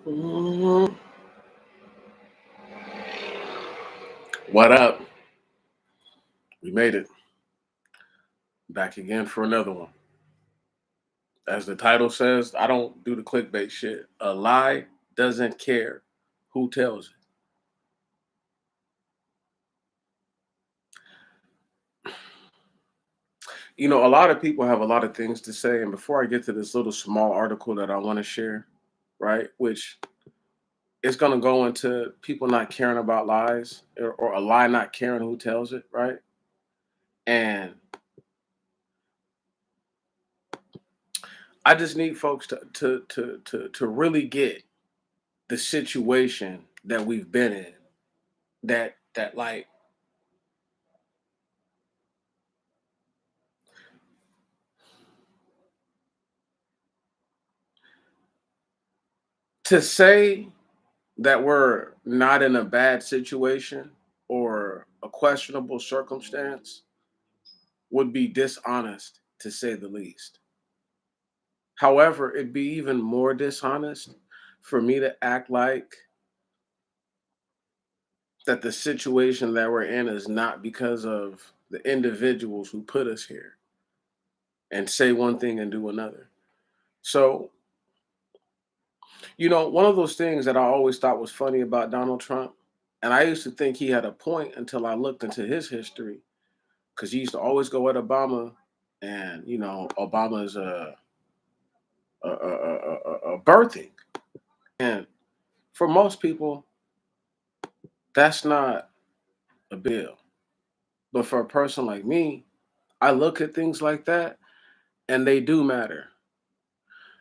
Mhm. What up? We made it. Back again for another one. As the title says, I don't do the clickbait shit. A lie doesn't care who tells it. A lot of people have a lot of things to say. And before I get to this little small article that I want to share, right, which is going to go into people not caring about lies or a lie not caring who tells it, right? And I just need folks to really get the situation that we've been in. That like to say that we're not in a bad situation or a questionable circumstance would be dishonest to say the least. However, it'd be even more dishonest for me to act like that the situation that we're in is not because of the individuals who put us here and say one thing and do another. So, one of those things that I always thought was funny about Donald Trump, and I used to think he had a point until I looked into his history, because he used to always go at Obama, and Obama's a birthing, and for most people, that's not a bill. But for a person like me, I look at things like that, and they do matter.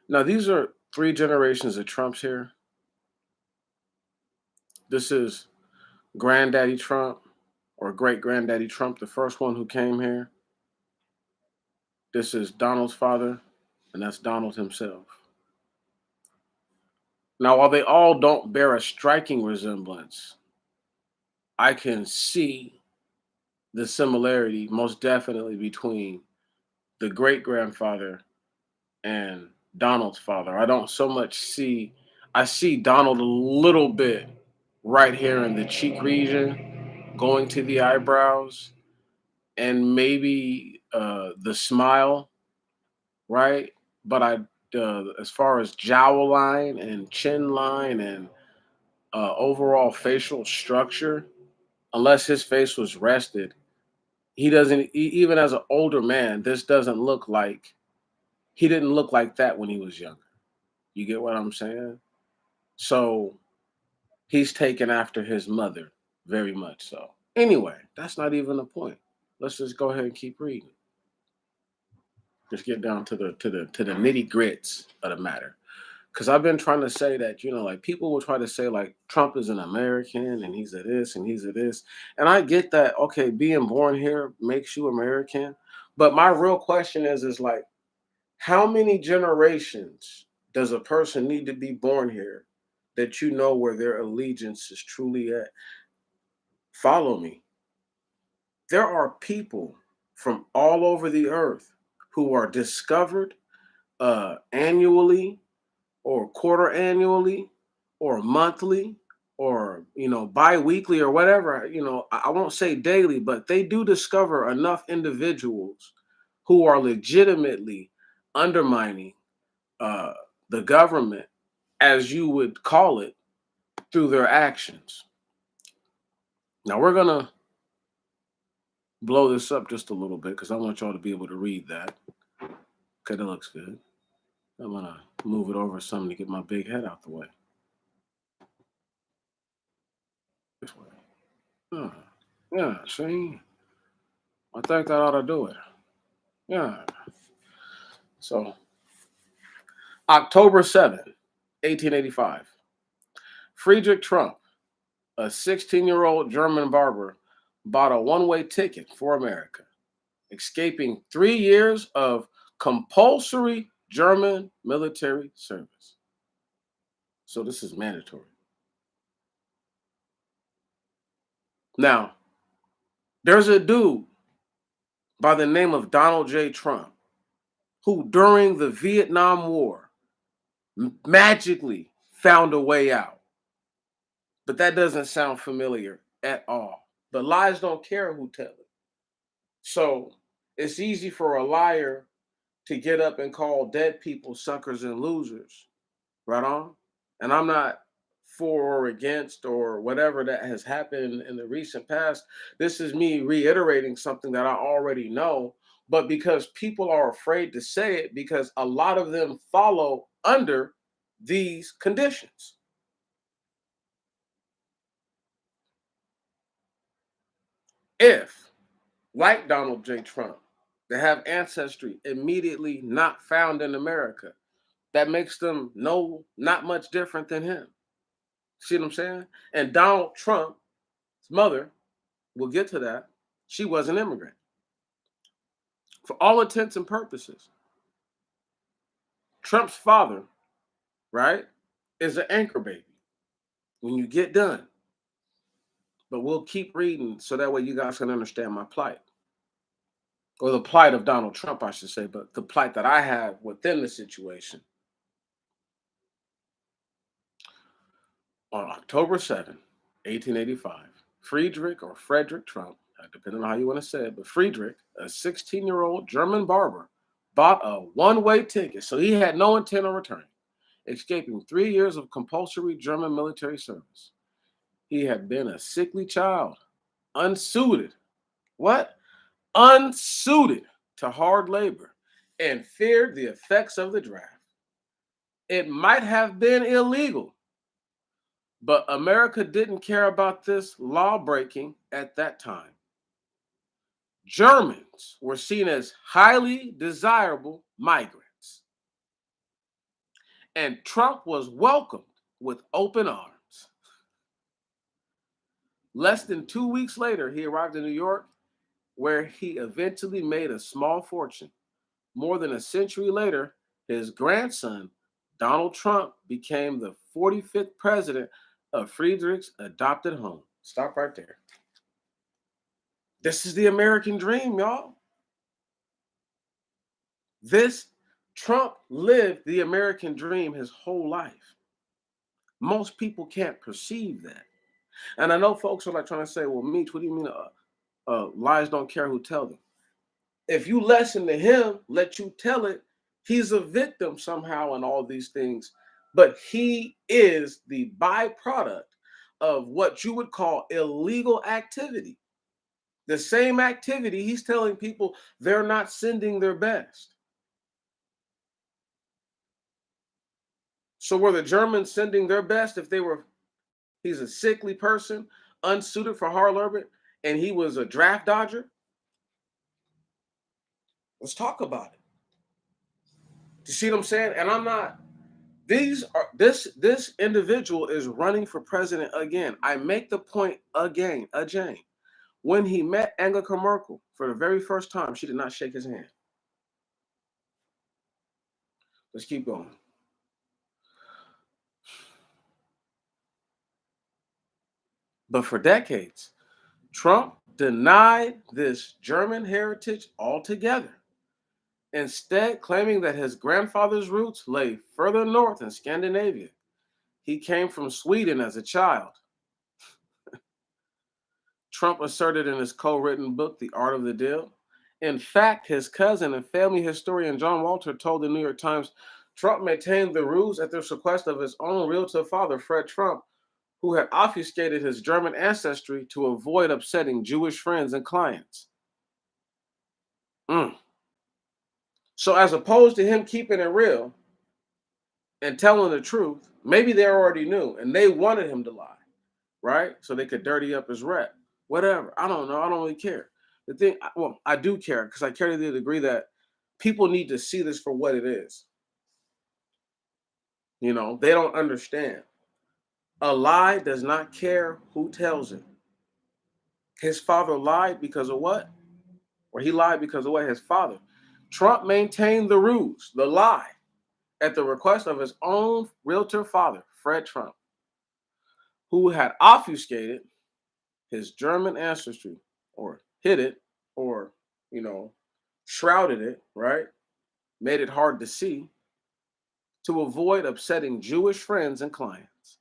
Now, these are three generations of Trumps here. This is Granddaddy Trump or Great Granddaddy Trump, the first one who came here. This is Donald's father, and that's Donald himself. Now, while they all don't bear a striking resemblance, I can see the similarity most definitely between the great grandfather and Donald's father. I don't so much see, I see Donald a little bit right here in the cheek region, going to the eyebrows, and maybe the smile, right? But as far as jowl line and chin line and overall facial structure, unless his face was rested, he doesn't. Even as an older man, this doesn't look like he didn't look like that when he was younger. You get what I'm saying? So he's taken after his mother, very much so. Anyway, that's not even the point. Let's just go ahead and keep reading. Let's get down to the nitty grits of the matter. Because I've been trying to say that, like people will try to say like Trump is an American and he's a this and he's a this. And I get that, okay, being born here makes you American. But my real question is like, how many generations does a person need to be born here that you know where their allegiance is truly at? Follow me. There are people from all over the earth who are discovered annually or quarter annually or monthly or bi-weekly or whatever. I won't say daily, but they do discover enough individuals who are legitimately undermining uh, the government, as you would call it, through their actions. Now we're gonna blow this up just a little bit because I want y'all to be able to read that. Okay, that looks good. I'm gonna move it over some to get my big head out the way. This way. Yeah, yeah, see? I think that ought to do it. Yeah. So, October 7th, 1885, Friedrich Trump, a 16-year-old German barber, bought a one-way ticket for America, escaping 3 years of compulsory German military service. So, this is mandatory. Now, there's a dude by the name of Donald J. Trump who, during the Vietnam War, magically found a way out. But that doesn't sound familiar at all. But lies don't care who tell it. So it's easy for a liar to get up and call dead people suckers and losers. Right on? And I'm not for or against or whatever that has happened in the recent past. This is me reiterating something that I already know, but because people are afraid to say it because a lot of them follow under these conditions. If, like Donald J. Trump, they have ancestry immediately not found in America, that makes them not much different than him. See what I'm saying? And Donald Trump's mother, we'll get to that, she was an immigrant. For all intents and purposes, Trump's father, right, is an anchor baby when you get done. But we'll keep reading so that way you guys can understand my plight. Or the plight of Donald Trump, I should say, but the plight that I have within the situation. On October 7, 1885, Friedrich or Frederick Trump, depending on how you want to say it, but Friedrich, a 16-year-old German barber, bought a one-way ticket, so he had no intent of returning, escaping 3 years of compulsory German military service. He had been a sickly child, unsuited. What? Unsuited to hard labor, and feared the effects of the draft. It might have been illegal, but America didn't care about this law breaking at that time. Germans were seen as highly desirable migrants, and Trump was welcomed with open arms. Less than 2 weeks later, he arrived in New York, where he eventually made a small fortune. More than a century later, his grandson, Donald Trump, became the 45th president of Friedrich's adopted home. Stop right there. This is the American dream, y'all. This Trump lived the American dream his whole life. Most people can't perceive that. And I know folks are like trying to say, well, Meech, what do you mean lies don't care who tell them? If you listen to him, let you tell it, he's a victim somehow in all these things. But he is the byproduct of what you would call illegal activity. The same activity he's telling people they're not sending their best. So were the Germans sending their best if he's a sickly person, unsuited for hard labor, and he was a draft dodger? Let's talk about it. You see what I'm saying? And I'm not, this individual is running for president again. I make the point again. When he met Angela Merkel for the very first time, she did not shake his hand. Let's keep going. But for decades, Trump denied this German heritage altogether, instead claiming that his grandfather's roots lay further north in Scandinavia. He came from Sweden as a child. Trump asserted in his co-written book, The Art of the Deal. In fact, his cousin and family historian John Walter told the New York Times Trump maintained the ruse at the request of his own realtor father, Fred Trump, who had obfuscated his German ancestry to avoid upsetting Jewish friends and clients. So as opposed to him keeping it real and telling the truth, maybe they already knew and they wanted him to lie, right? So they could dirty up his rep. Whatever. I don't know. I don't really care. The thing, well, I do care because I care to the degree that people need to see this for what it is. You know, they don't understand. A lie does not care who tells it. His father lied because of what? Or he lied because of what? His father. Trump maintained the ruse, the lie, at the request of his own realtor father, Fred Trump, who had obfuscated his German ancestry or hid it or, shrouded it, right? Made it hard to see to avoid upsetting Jewish friends and clients.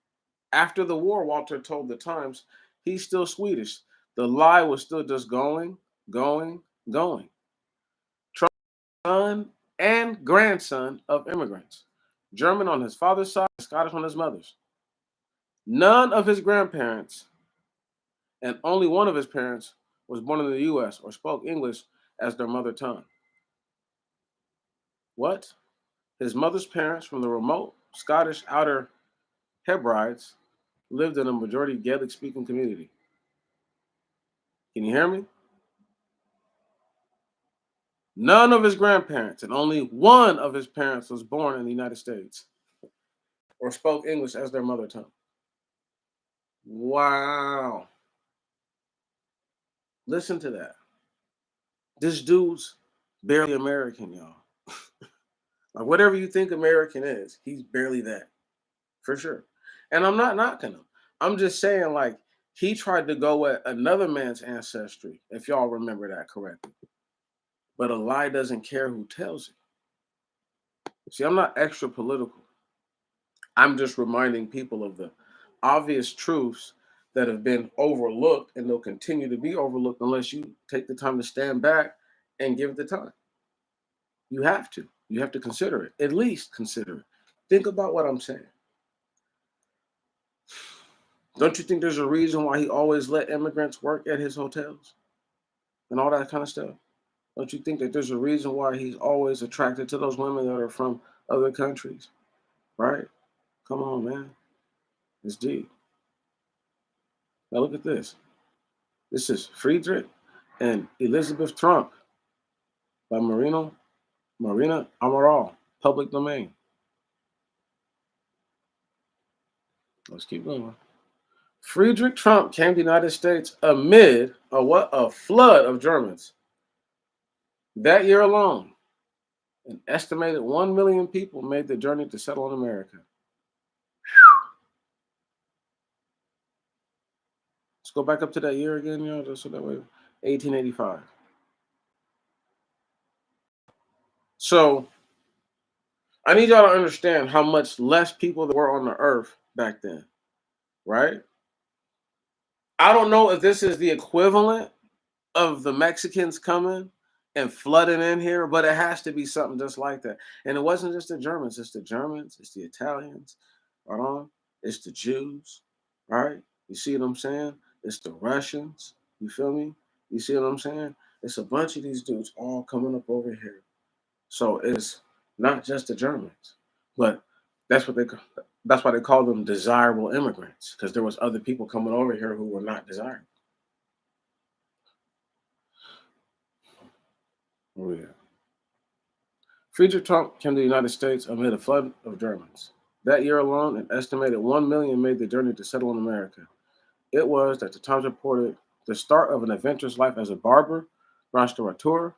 After the war, Walter told the Times he's still Swedish. The lie was still just going, going, going. Trump's son and grandson of immigrants, German on his father's side, Scottish on his mother's. None of his grandparents and only one of his parents was born in the US or spoke English as their mother tongue. What? His mother's parents from the remote Scottish Outer Hebrides lived in a majority Gaelic speaking community. Can you hear me? None of his grandparents and only one of his parents was born in the United States or spoke English as their mother tongue. Wow. Listen to that. This dude's barely American, y'all. Like whatever you think American is, he's barely that. For sure. And I'm not knocking him. I'm just saying, like, he tried to go at another man's ancestry, if y'all remember that correctly. But a lie doesn't care who tells it. See, I'm not extra political. I'm just reminding people of the obvious truths that have been overlooked and they'll continue to be overlooked unless you take the time to stand back and give it the time. You have to. You have to consider it. At least consider it. Think about what I'm saying. Don't you think there's a reason why he always let immigrants work at his hotels and all that kind of stuff? Don't you think that there's a reason why he's always attracted to those women that are from other countries? Right? Come on, man. It's deep. Now look at this. This is Friedrich and Elizabeth Trump by Marina Amaral, public domain. Let's keep going. Friedrich Trump came to the United States amid a flood of Germans. That year alone, an estimated 1 million people made the journey to settle in America. Let's go back up to that year again, just so that way, 1885. So I need y'all to understand how much less people there were on the earth back then, right? I don't know if this is the equivalent of the Mexicans coming and flooding in here, but it has to be something just like that. And it wasn't just the Germans, it's the Italians, right on. It's the Jews, right? You see what I'm saying? It's the Russians. You feel me? You see what I'm saying? It's a bunch of these dudes all coming up over here. So it's not just the Germans, but that's what they that's why they call them desirable immigrants, because there was other people coming over here who were not desirable. Oh yeah. Friedrich Trump came to the United States amid a flood of Germans. That year alone, an estimated 1 million made the journey to settle in America. It was, that the Times reported, the start of an adventurous life as a barber, restaurateur,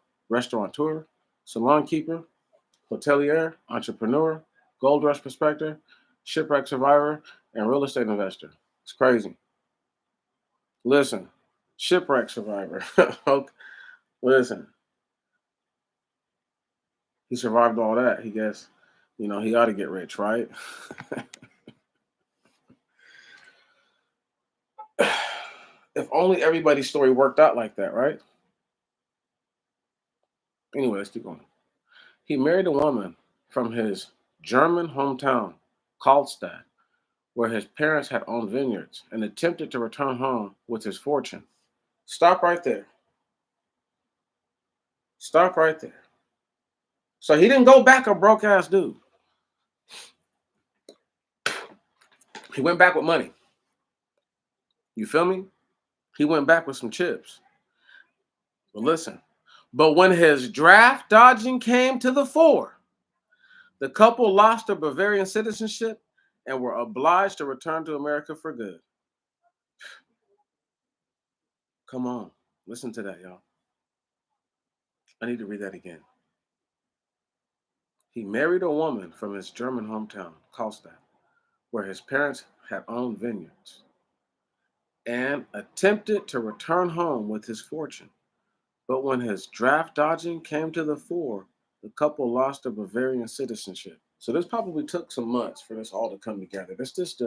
salon keeper, hotelier, entrepreneur, gold rush prospector, shipwreck survivor, and real estate investor. It's crazy. Listen, shipwreck survivor. Okay, listen, he survived all that. He guess, he ought to get rich, right? If only everybody's story worked out like that, right? Anyway, let's keep going. He married a woman from his German hometown, Karlstadt, where his parents had owned vineyards, and attempted to return home with his fortune. Stop right there. Stop right there. So he didn't go back a broke ass dude. He went back with money. You feel me? He went back with some chips. But listen, but when his draft dodging came to the fore, the couple lost their Bavarian citizenship and were obliged to return to America for good. Come on, listen to that, y'all. I need to read that again. He married a woman from his German hometown, Karlstadt, where his parents had owned vineyards, and attempted to return home with his fortune. But when his draft dodging came to the fore, the couple lost their Bavarian citizenship So this probably took some months for this all to come together. This just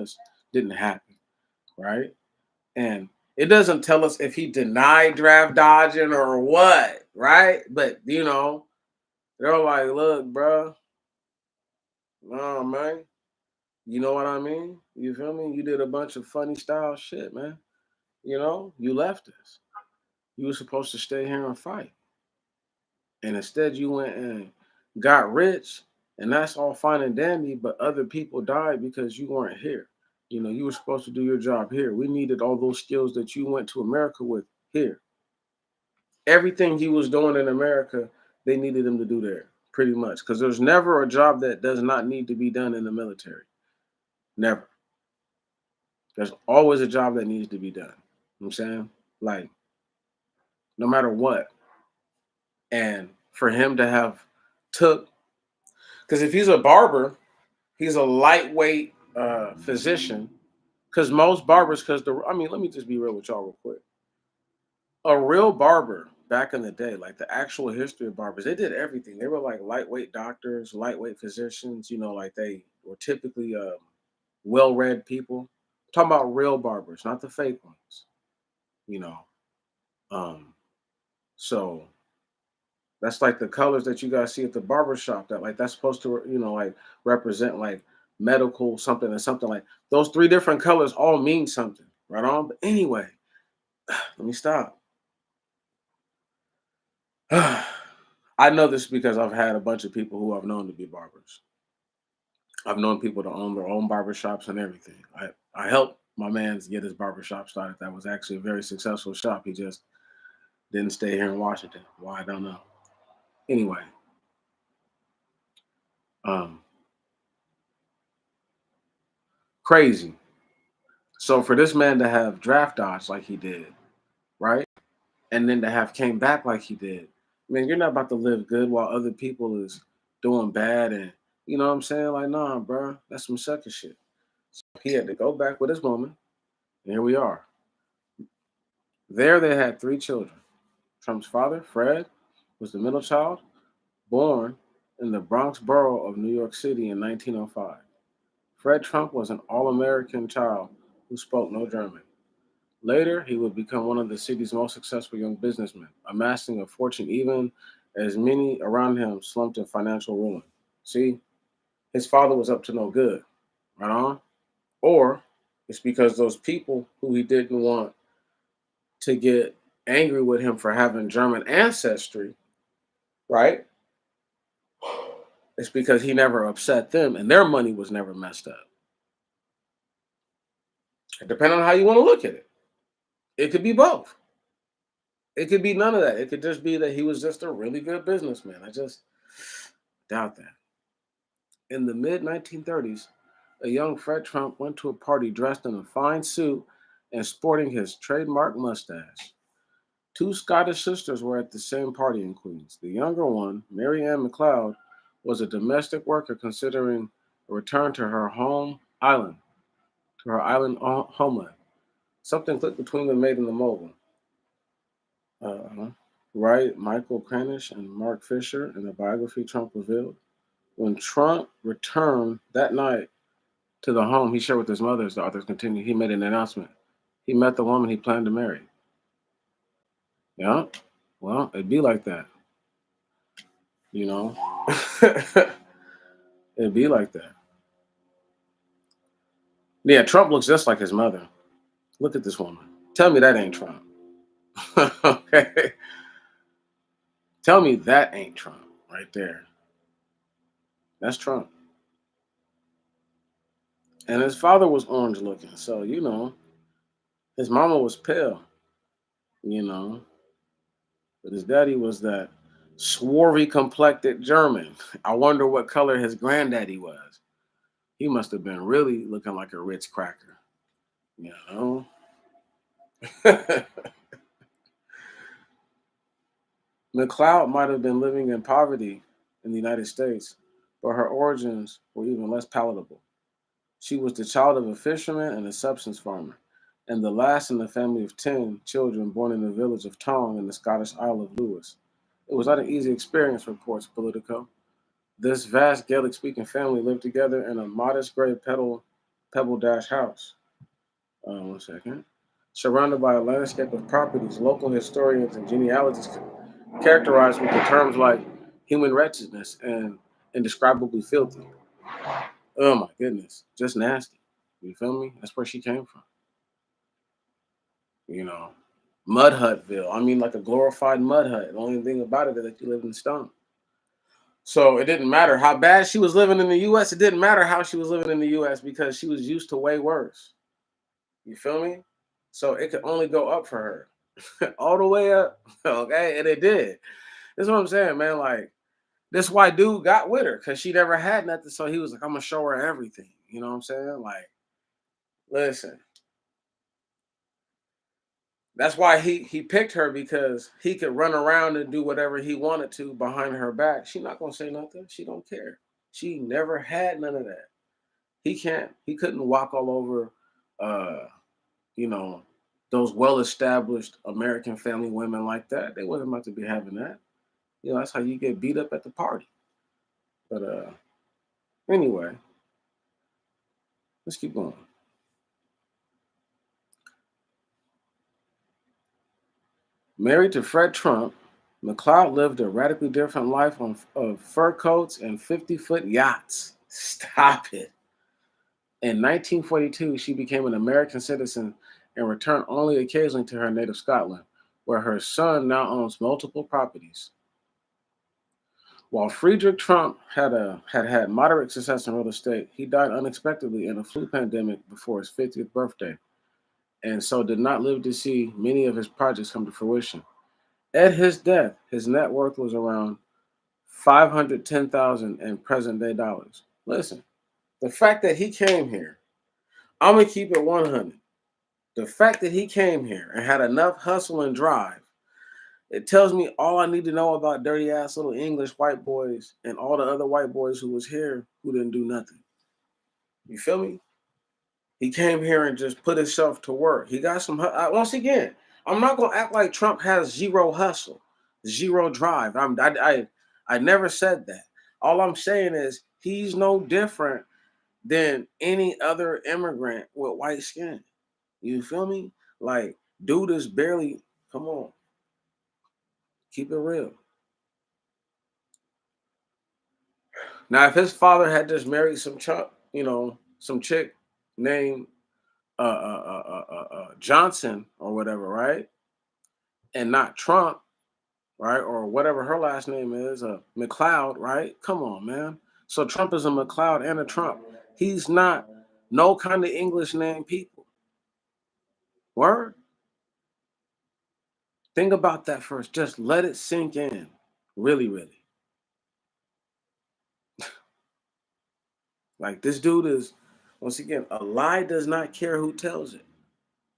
didn't happen, right? And it doesn't tell us if he denied draft dodging or what, right? But they're like, look, bro, nah, man. You know what I mean? You feel me? You did a bunch of funny style shit, man. You left us. You were supposed to stay here and fight. And instead you went and got rich, and that's all fine and dandy, but other people died because you weren't here. You were supposed to do your job here. We needed all those skills that you went to America with here. Everything he was doing in America, they needed him to do there, pretty much. Because there's never a job that does not need to be done in the military. Never. There's always a job that needs to be done. You know what I'm saying? Like, no matter what. And for him to have took, because if he's a barber, he's a lightweight physician. Because most barbers, let me just be real with y'all real quick. A real barber back in the day, like the actual history of barbers, they did everything. They were like lightweight doctors, lightweight physicians. Like they were typically well-read people. I'm talking about real barbers, not the fake ones. You know, um, so that's like the colors that you guys see at the barber shop. That's supposed to like represent like medical something and something like those three different colors all mean something, right on. But anyway, let me stop. I know this because I've had a bunch of people who I've known to be barbers. I've known people to own their own barber shops and everything. I helped my man's get his barber shop started. That was actually a very successful shop. He just didn't stay here in Washington. Why, I don't know. Anyway, um, crazy. So for this man to have draft dodged like he did, right? And then to have came back like he did, man, you're not about to live good while other people is doing bad. And you know what I'm saying? Like, nah, bro, that's some sucker shit. So he had to go back with his woman. And here we are. There they had three children. Trump's father, Fred, was the middle child, born in the Bronx borough of New York City in 1905. Fred Trump was an all American child who spoke no German. Later, he would become one of the city's most successful young businessmen, amassing a fortune even as many around him slumped in financial ruin. See, his father was up to no good, right on? Or it's because those people who he didn't want to get angry with him for having German ancestry, right? It's because he never upset them and their money was never messed up. Depending on how you want to look at it, it could be both. It could be none of that. It could just be that he was just a really good businessman. I just doubt that. In the mid 1930s, a young Fred Trump went to a party dressed in a fine suit and sporting his trademark mustache. Two Scottish sisters were at the same party in Queens. The younger one, Mary Ann McLeod, was a domestic worker considering a return to her homeland. Something clicked between the maid and the mogul. Right, Michael Kranish and Mark Fisher in the biography Trump revealed. When Trump returned that night to the home he shared with his mother, as the authors continue, he made an announcement. He met the woman he planned to marry. Yeah, well, it'd be like that, you know? It'd be like that. Yeah, Trump looks just like his mother. Look at this woman. Tell me that ain't Trump. Okay. Tell me that ain't Trump right there. That's Trump. And his father was orange looking. So, his mama was pale, you know, but his daddy was that swarthy complected German. I wonder what color his granddaddy was. He must have been really looking like a Ritz cracker, you know. McLeod might have been living in poverty in the United States, but her origins were even less palatable. She was the child of a fisherman and a substance farmer, and the last in a family of 10 children born in the village of Tong in the Scottish Isle of Lewis. It was not an easy experience, reports Politico. This vast Gaelic-speaking family lived together in a modest gray pebble dash house. One second. Surrounded by a landscape of properties, local historians and genealogists characterized with the terms like human wretchedness and indescribably filthy. Oh my goodness, just nasty. You feel me? That's where she came from. You know, Mud Hutville. I mean, like a glorified mud hut. The only thing about it is that you live in stone. So it didn't matter how bad she was living in the U.S. It didn't matter how she was living in the U.S. because she was used to way worse. You feel me? So it could only go up for her, all the way up. Okay, and it did. That's what I'm saying, man. Like this white dude got with her because she never had nothing. So he was like, "I'm gonna show her everything." You know what I'm saying? Like, listen. That's why he picked her because he could run around and do whatever he wanted to behind her back. She not gonna say nothing. She don't care. She never had none of that. He couldn't walk all over uh, you know, those well-established American family women like that. They wasn't about to be having that. You know, that's how you get beat up at the party. But anyway, let's keep going. Married to Fred Trump, McLeod lived a radically different life of fur coats and 50-foot yachts. Stop it. In 1942, she became an American citizen and returned only occasionally to her native Scotland, where her son now owns multiple properties. While Friedrich Trump had moderate success in real estate, he died unexpectedly in a flu pandemic before his 50th birthday, and so did not live to see many of his projects come to fruition. At his death, his net worth was around 510,000 in present day dollars. Listen, the fact that he came here, I'm gonna keep it 100. The fact that he came here and had enough hustle and drive, it tells me all I need to know about dirty ass little English white boys and all the other white boys who was here who didn't do nothing. You feel me? He came here and just put himself to work. He got some. Once again, I'm not gonna act like Trump has zero hustle, zero drive. I never said that. All I'm saying is he's no different than any other immigrant with white skin. You feel me? Like, dude is barely. Come on, keep it real. Now, if his father had just married some chump, some chick named Johnson or whatever, right, and not Trump, right, or whatever her last name is, McLeod, right? Come on, man. So Trump is a McLeod and a Trump. He's not no kind of English name people. Word. Think about that first. Just let it sink in. Really, really. Like this dude is, once again, a lie does not care who tells it.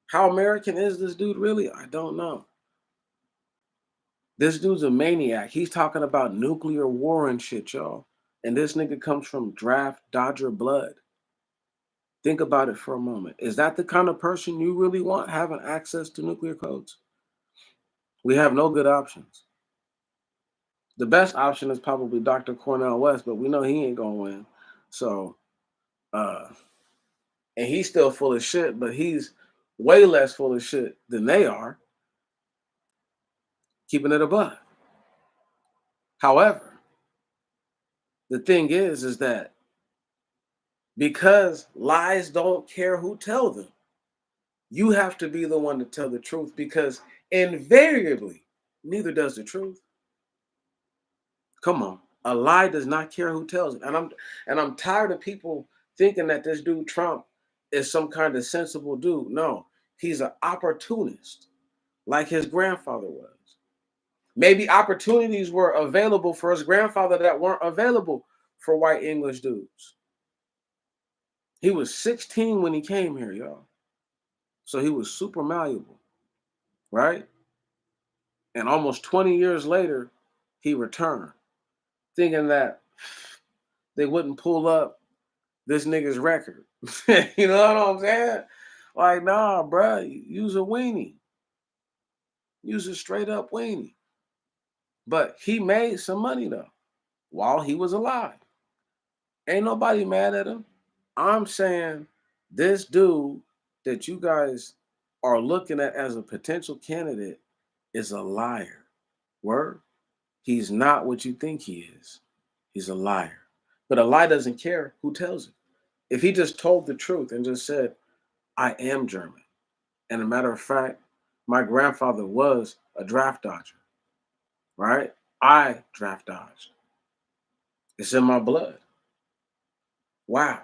How American is this dude really? I don't know. This dude's a maniac. He's talking about nuclear war and shit, y'all. And this nigga comes from draft Dodger blood. Think about it for a moment. Is that the kind of person you really want having access to nuclear codes? We have no good options. The best option is probably Dr. Cornel West, but we know he ain't gonna win. So, uh, and he's still full of shit, but he's way less full of shit than they are, keeping it above. However, the thing is that because lies don't care who tell them, you have to be the one to tell the truth because invariably, neither does the truth. Come on. A lie does not care who tells it. And I'm tired of people thinking that this dude Trump is some kind of sensible dude. No, he's an opportunist, like his grandfather was. Maybe opportunities were available for his grandfather that weren't available for white English dudes. He was 16 when he came here, y'all. So he was super malleable, right? And almost 20 years later, he returned, thinking that they wouldn't pull up this nigga's record. You know what I'm saying? Like, nah, bruh, use a weenie. Use a straight up weenie. But he made some money though. while he was alive. Ain't nobody mad at him. I'm saying this dude that you guys are looking at as a potential candidate is a liar. Word? He's not what you think he is. He's a liar. But a lie doesn't care who tells it. If he just told the truth and just said, I am German. And a matter of fact, my grandfather was a draft dodger, right? I draft dodged. It's in my blood. Wow.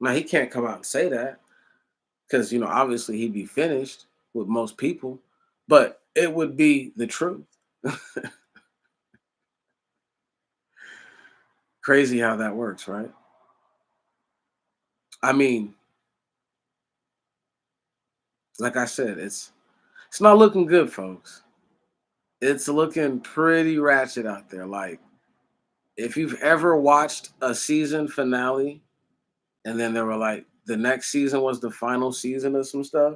Now he can't come out and say that because, obviously he'd be finished with most people, but it would be the truth. Crazy how that works, right? I mean, like I said, it's not looking good, folks. It's looking pretty ratchet out there. Like, if you've ever watched a season finale and then they were like, the next season was the final season of some stuff,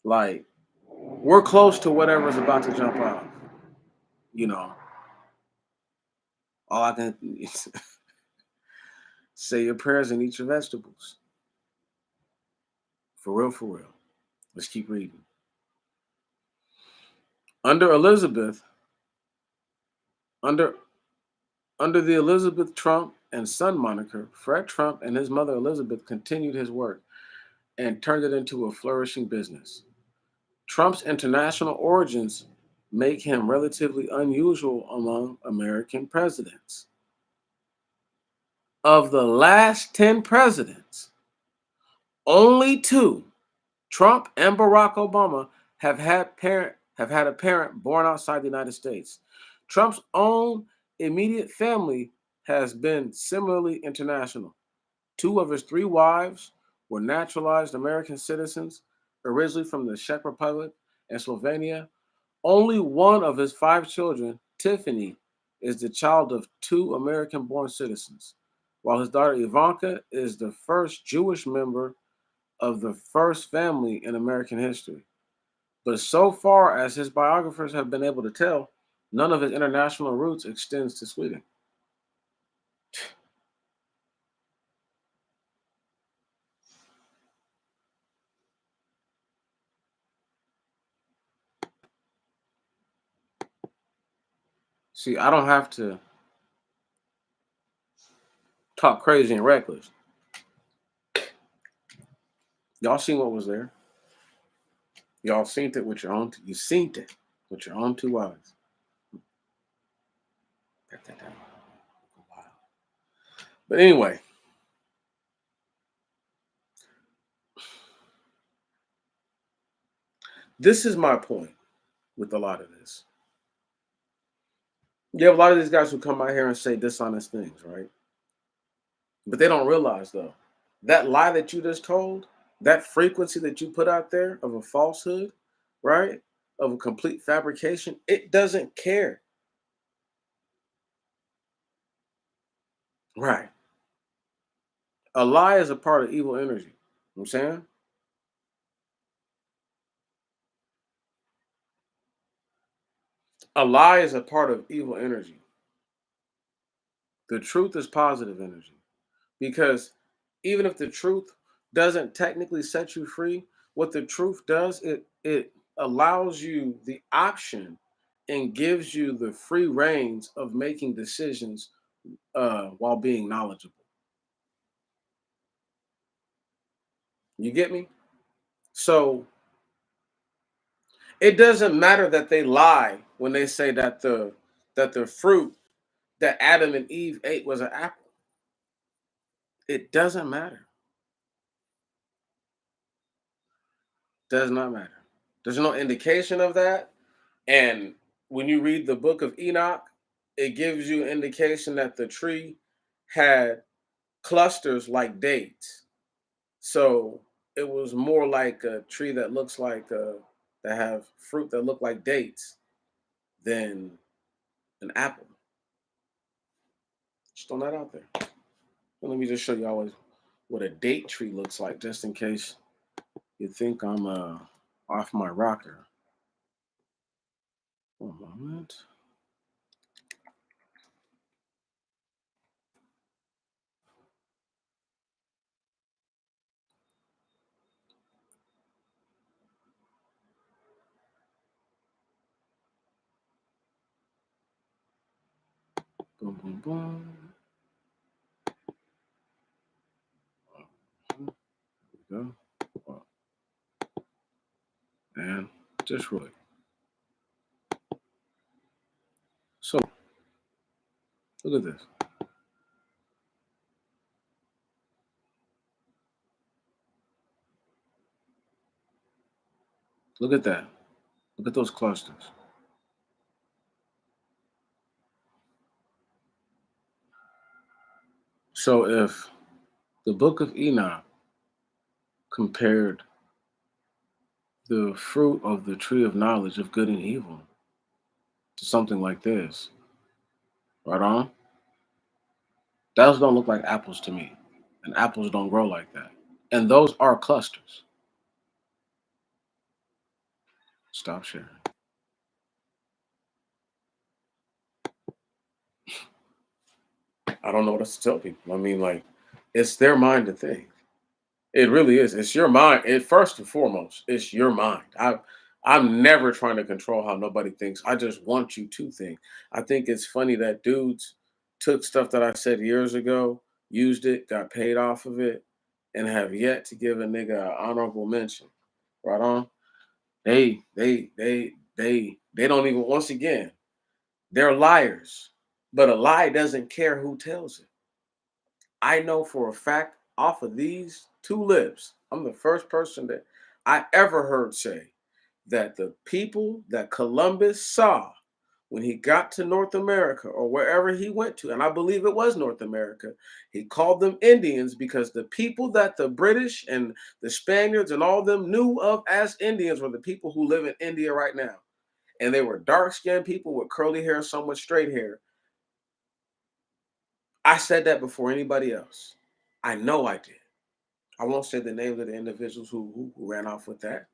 like, we're close to whatever's about to jump off. You know, all I can say your prayers and eat your vegetables. For real, for real. Let's keep reading. Under Elizabeth, under under the Elizabeth Trump and son moniker, Fred Trump and his mother Elizabeth continued his work and turned it into a flourishing business. Trump's international origins make him relatively unusual among American presidents. Of the last 10 presidents, only two, Trump and Barack Obama, have had a parent born outside the United States. Trump's own immediate family has been similarly international. Two of his three wives were naturalized American citizens, originally from the Czech Republic and Slovenia. Only one of his five children, Tiffany, is the child of two American born citizens, while his daughter Ivanka is the first Jewish member of the first family in American history. But so far as his biographers have been able to tell, none of his international roots extends to Sweden. See, I don't have to talk crazy and reckless. Y'all seen what was there. Y'all seen it with your own. You seen it with your own two eyes. Got that down. Wow. But anyway, this is my point with a lot of this. You have a lot of these guys who come out here and say dishonest things, right? But they don't realize though, that lie that you just told, that frequency that you put out there of a falsehood, right? Of a complete fabrication, it doesn't care. Right. A lie is a part of evil energy. You know what I'm saying? A lie is a part of evil energy. The truth is positive energy. Because even if the truth doesn't technically set you free, what the truth does, it allows you the option and gives you the free reins of making decisions while being knowledgeable. You get me? So it doesn't matter that they lie when they say that the fruit that Adam and Eve ate was an apple. It doesn't matter. Does not matter. There's no indication of that. And when you read the book of Enoch, it gives you an indication that the tree had clusters like dates. So it was more like a tree that looks like that have fruit that look like dates than an apple. Just throwing that out there. And let me just show you always what a date tree looks like, just in case you think I'm off my rocker. One moment. Boom, boom, boom. There we go. And just really. So look at this. Look at that. Look at those clusters. So if the book of Enoch compared the fruit of the tree of knowledge of good and evil to something like this, right on? Those don't look like apples to me. And apples don't grow like that. And those are clusters. Stop sharing. I don't know what else to tell people. I mean, like, it's their mind to think. It really is. It's your mind. It first and foremost, it's your mind. I'm never trying to control how nobody thinks. I just want you to think. I think it's funny that dudes took stuff that I said years ago, used it, got paid off of it, and have yet to give a nigga an honorable mention. Right on. They don't even. Once again, they're liars. But a lie doesn't care who tells it. I know for a fact off of these two lips, I'm the first person that I ever heard say that the people that Columbus saw when he got to North America or wherever he went to, and I believe it was North America, he called them Indians because the people that the British and the Spaniards and all them knew of as Indians were the people who live in India right now. And they were dark-skinned people with curly hair, some with straight hair. I said that before anybody else. I know I did. I won't say the names of the individuals who ran off with that.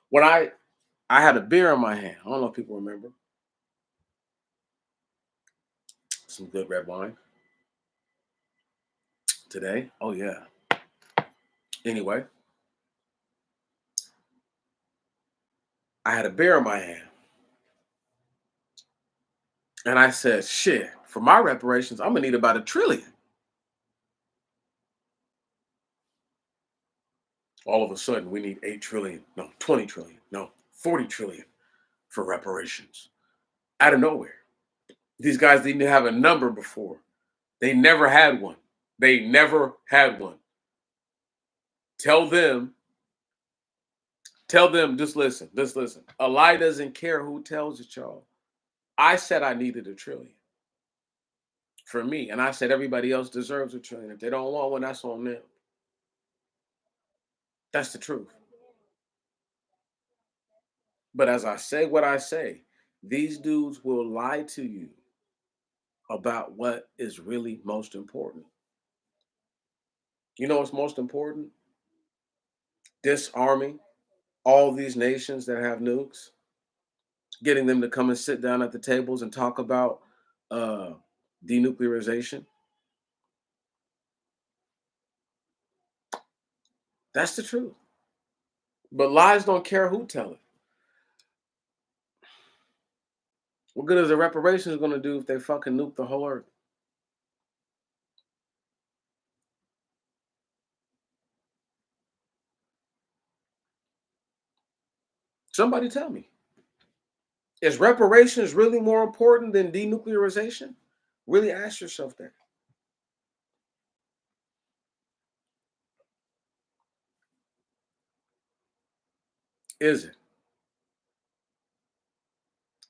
When I had a beer in my hand. I don't know if people remember. Some good red wine today. Oh yeah. Anyway, I had a beer in my hand. And I said, shit, for my reparations, I'm gonna need about 1 trillion. All of a sudden, we need 8 trillion, no, 20 trillion, no, 40 trillion for reparations. Out of nowhere. These guys didn't have a number before. They never had one. They never had one. Tell them, just listen, just listen. A lie doesn't care who tells it, y'all. I said I needed 1 trillion for me, and I said everybody else deserves 1 trillion. If they don't want one, that's on them. That's the truth. But as I say what I say, these dudes will lie to you about what is really most important. You know what's most important? Disarming all these nations that have nukes, getting them to come and sit down at the tables and talk about uh, denuclearization. That's the truth. But lies don't care who tell it. What good is the reparations going to do if they fucking nuke the whole earth? Somebody tell me. Is reparations really more important than denuclearization? Really ask yourself that. Is it?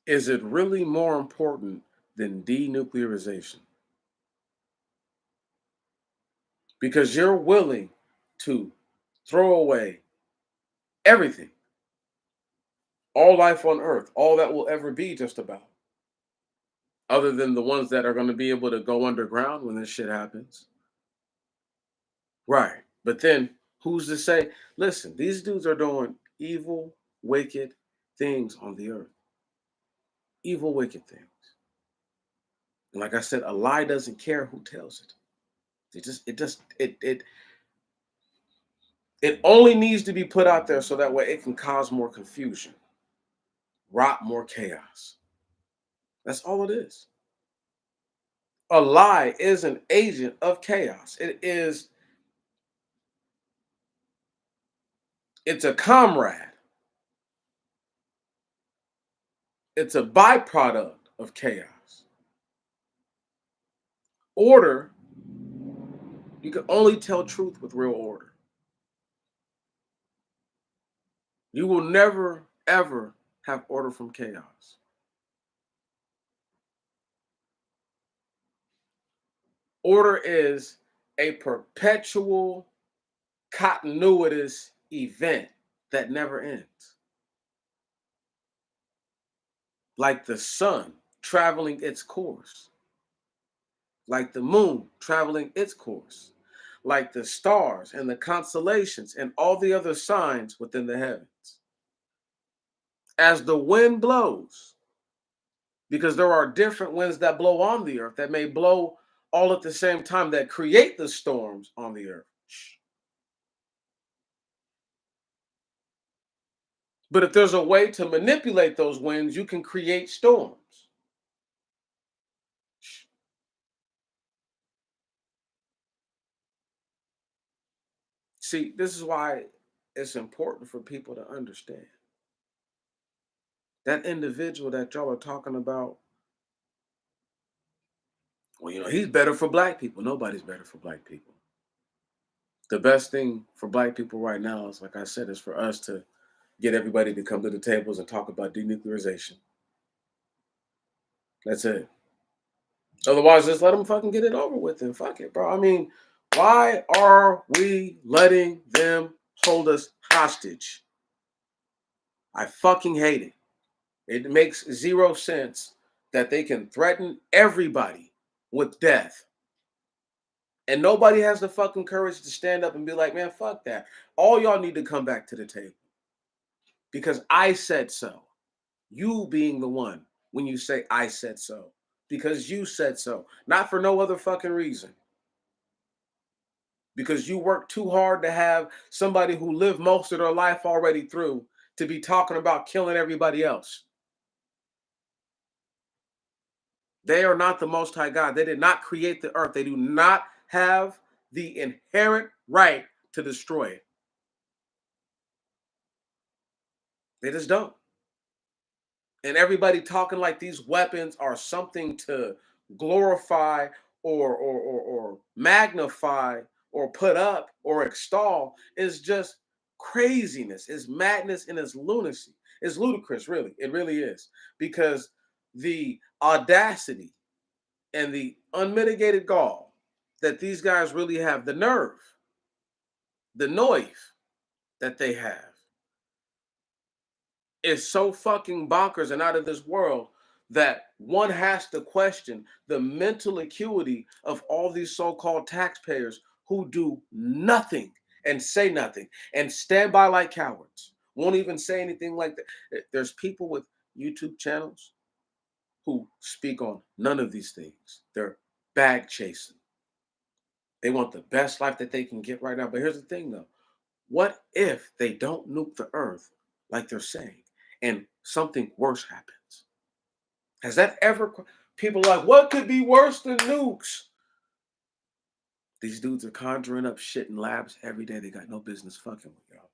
Is it really more important than denuclearization? Because you're willing to throw away everything, all life on earth, all that will ever be, just about, other than the ones that are going to be able to go underground when this shit happens. Right. But then who's to say, listen, these dudes are doing evil, wicked things on the earth. Evil, wicked things. And like I said, a lie doesn't care who tells it. It only needs to be put out there so that way it can cause more confusion, rot more chaos. That's all it is. A lie is an agent of chaos. It's a comrade. It's a byproduct of chaos. Order, you can only tell truth with real order. You will never, ever have order from chaos. Order is a perpetual, continuous event that never ends. Like the sun traveling its course, like the moon traveling its course, like the stars and the constellations and all the other signs within the heavens. As the wind blows, because there are different winds that blow on the earth that may blow all at the same time that create the storms on the earth. But if there's a way to manipulate those winds, you can create storms. See, this is why it's important for people to understand that individual that y'all are talking about. Well, he's better for black people. Nobody's better for black people. The best thing for black people right now is, like I said, is for us to get everybody to come to the tables and talk about denuclearization. That's it. Otherwise, just let them fucking get it over with and fuck it, bro. I mean, why are we letting them hold us hostage? I fucking hate it. It makes zero sense that they can threaten everybody with death. And nobody has the fucking courage to stand up and be like, man, fuck that. All y'all need to come back to the table. Because I said so. You being the one when you say I said so. Because you said so. Not for no other fucking reason. Because you work too hard to have somebody who lived most of their life already through to be talking about killing everybody else. They are not the Most High God. They did not create the earth. They do not have the inherent right to destroy it. They just don't. And everybody talking like these weapons are something to glorify or magnify or put up or extol is just craziness. It's madness and it's lunacy. It's ludicrous, really. It really is. Because the audacity and the unmitigated gall that these guys really have, the nerve, the noive that they have, is so fucking bonkers and out of this world that one has to question the mental acuity of all these so-called taxpayers who do nothing and say nothing and stand by like cowards. Won't even say anything like that. There's people with YouTube channels who speak on none of these things. They're bag chasing. They want the best life that they can get right now. But here's the thing though. What if they don't nuke the earth like they're saying and something worse happens? Has that ever, people are like, what could be worse than nukes? These dudes are conjuring up shit in labs every day. They got no business fucking with y'all.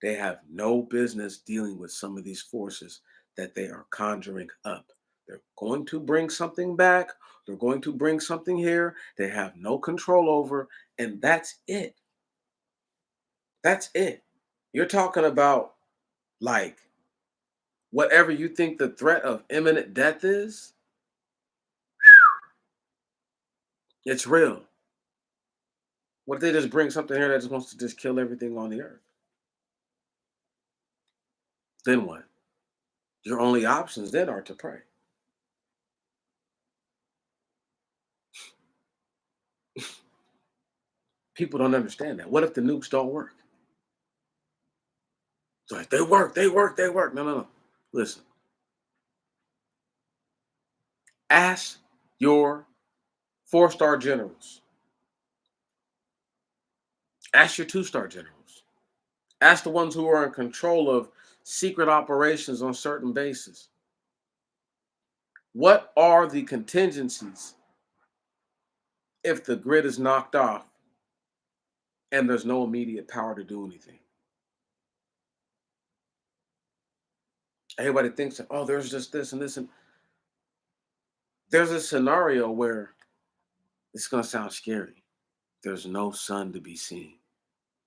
They have no business dealing with some of these forces that they are conjuring up. They're going to bring something back. They're going to bring something here. They have no control over, and that's it. That's it. You're talking about like whatever you think the threat of imminent death is, it's real. What if they just bring something here that just wants to just kill everything on the earth? Then what? Your only options then are to pray. People don't understand that. What if the nukes don't work? It's like they work, they work, they work. No, no, no. Listen, ask your four-star generals. Ask your two-star generals. Ask the ones who are in control of secret operations on certain bases. What are the contingencies if the grid is knocked off and there's no immediate power to do anything? Everybody thinks that, oh, there's just this and this. And there's a scenario where it's going to sound scary. There's no sun to be seen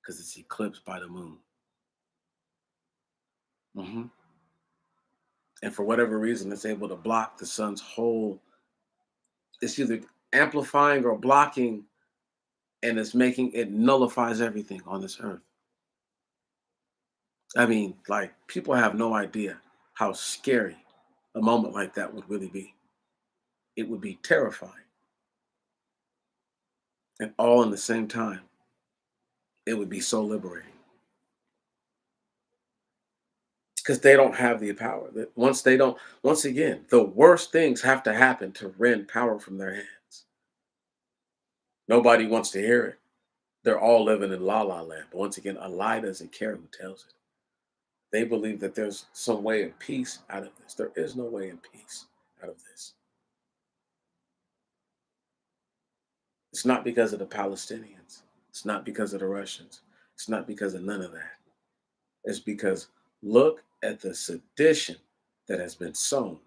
because it's eclipsed by the moon. hmm And for whatever reason, it's able to block the sun's whole, it's either amplifying or blocking, and it's making it nullifies everything on this earth. I mean, like, people have no idea how scary a moment like that would really be. It would be terrifying. And all in the same time, it would be so liberating. Because they don't have the power. That once they don't, once again, the worst things have to happen to rend power from their hands. Nobody wants to hear it. They're all living in la la land. But once again, a lie doesn't care who tells it. They believe that there's some way of peace out of this. There is no way in peace out of this. It's not because of the Palestinians. It's not because of the Russians. It's not because of none of that. It's because look at the sedition that has been sown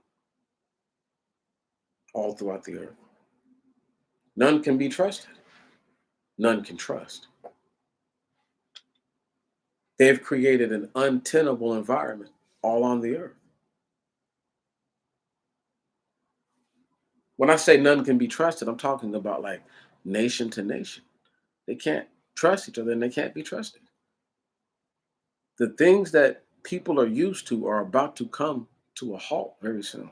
all throughout the earth. None can be trusted. None can trust. They've created an untenable environment all on the earth. When I say none can be trusted, I'm talking about like nation to nation. They can't trust each other and they can't be trusted. The things that people are used to are about to come to a halt very soon.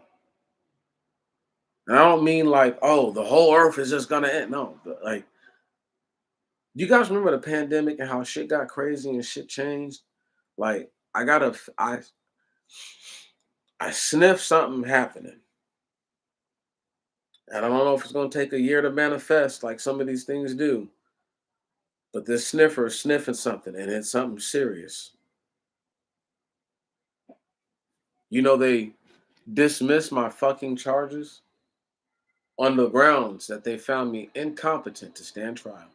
And I don't mean like, oh, the whole earth is just gonna end. No, but like, you guys remember the pandemic and how shit got crazy and shit changed? Like, I sniff something happening. And I don't know if it's gonna take a year to manifest like some of these things do. But this sniffer is sniffing something and it's something serious. You know, they dismissed my fucking charges on the grounds that they found me incompetent to stand trial.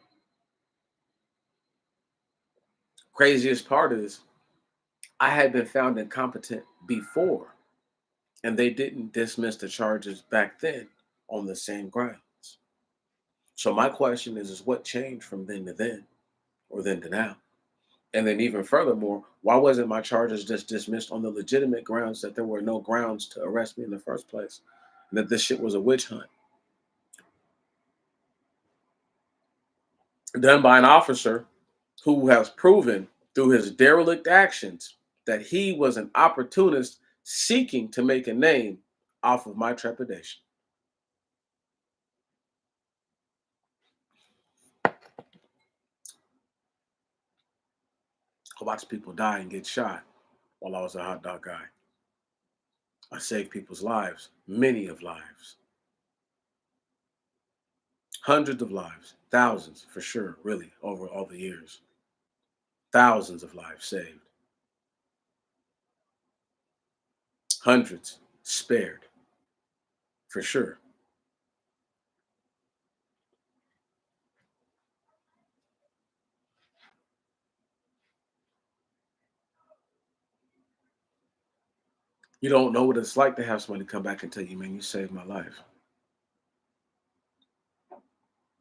Craziest part is I had been found incompetent before, and they didn't dismiss the charges back then on the same grounds. So my question is what changed from then to then, or then to now? And then even furthermore, why wasn't my charges just dismissed on the legitimate grounds that there were no grounds to arrest me in the first place? And that this shit was a witch hunt done by an officer who has proven through his derelict actions that he was an opportunist seeking to make a name off of my trepidation. I watched people die and get shot while I was a hot dog guy. I saved people's lives, many of lives, hundreds of lives, thousands for sure, really, over all the years. Thousands of lives saved, hundreds spared for sure. You don't know what it's like to have somebody come back and tell you, man, you saved my life.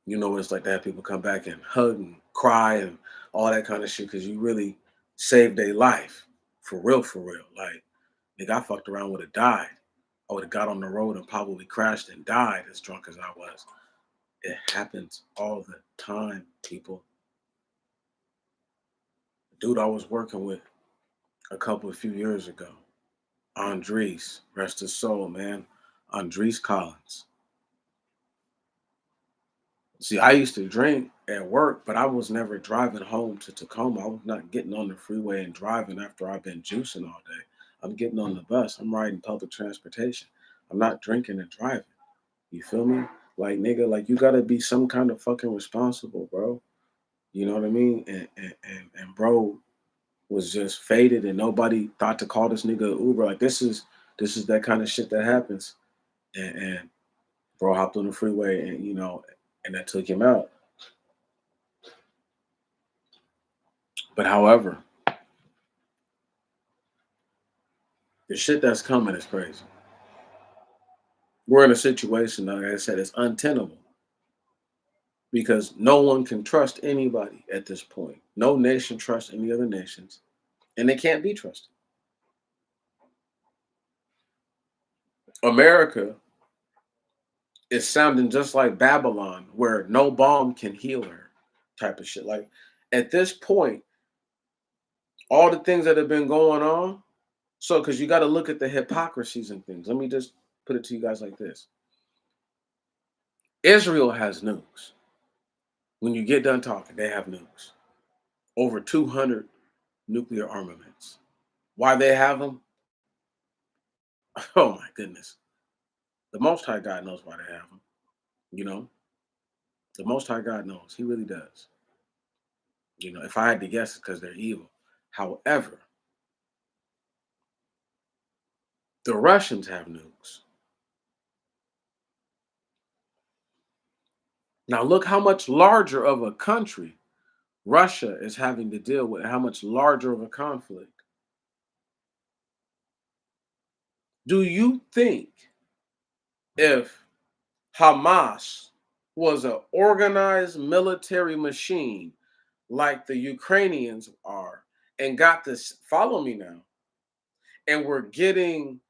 You know what it's like to have people come back and hug and cry and all that kind of shit because you really saved their life for real, for real. Like, nigga, I fucked around would have died. I would have got on the road and probably crashed and died as drunk as I was. It happens all the time, people. The dude I was working with a few years ago, Andres, rest his soul, man. Andres Collins. See, I used to drink at work, but I was never driving home to Tacoma. I was not getting on the freeway and driving after I've been juicing all day. I'm getting on the bus. I'm riding public transportation. I'm not drinking and driving. You feel me? Like, nigga, like, you gotta be some kind of fucking responsible, bro. You know what I mean? And bro was just faded and nobody thought to call this nigga Uber. Like, this is that kind of shit that happens. And bro hopped on the freeway and and that took him out. But however, the shit that's coming is crazy. We're in a situation, like I said, it's untenable because no one can trust anybody at this point. No nation trusts any other nations, and they can't be trusted. America is sounding just like Babylon, where no bomb can heal her, type of shit. Like at this point, all the things that have been going on. So, because you got to look at the hypocrisies and things. Let me just put it to you guys like this: Israel has nukes. When you get done talking, they have nukes. Over 200 nuclear armaments. Why they have them? Oh my goodness. The Most High God knows why they have them. You know, the Most High God knows. He really does. You know, if I had to guess, it's because they're evil. However, the Russians have nukes. Now, look how much larger of a country Russia is having to deal with, how much larger of a conflict. Do you think if Hamas was an organized military machine like the Ukrainians are and got this, follow me now, and we're getting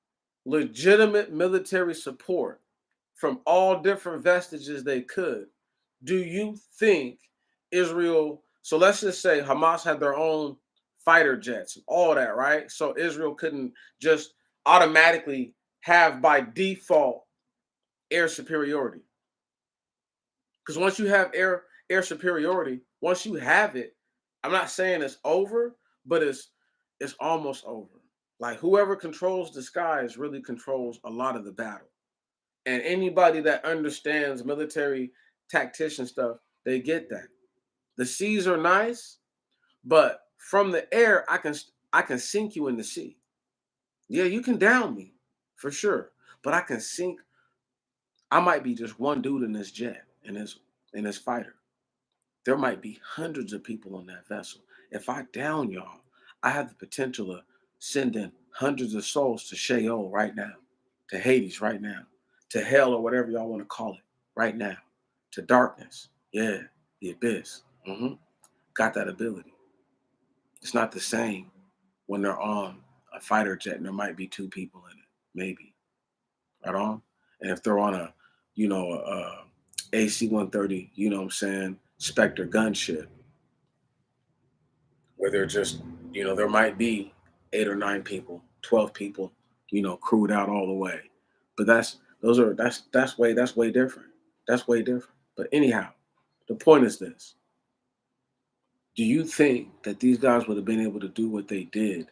legitimate military support from all different vestiges they could, do you think Israel, so let's just say Hamas had their own fighter jets and all that, right? So Israel couldn't just automatically have by default air superiority. Because once you have air superiority, once you have it, I'm not saying it's over, but it's almost over. Like whoever controls the skies really controls a lot of the battle. And anybody that understands military tactician stuff, they get that. The seas are nice, but from the air, I can sink you in the sea. Yeah, you can down me for sure, but I can sink. I might be just one dude in this jet in this fighter. There might be hundreds of people on that vessel. If I down y'all, I have the potential of sending hundreds of souls to Sheol right now, to Hades right now, to hell or whatever y'all want to call it right now, to darkness. Yeah, the abyss. Got that ability. It's not the same when they're on a fighter jet and there might be two people in it, maybe. Right on? And if they're on a AC-130, you know what I'm saying, Spectre gunship, where they're just, there might be 8 or 9 people, 12 people, crewed out all the way. But that's way different. That's way different. But anyhow, the point is this. Do you think that these guys would have been able to do what they did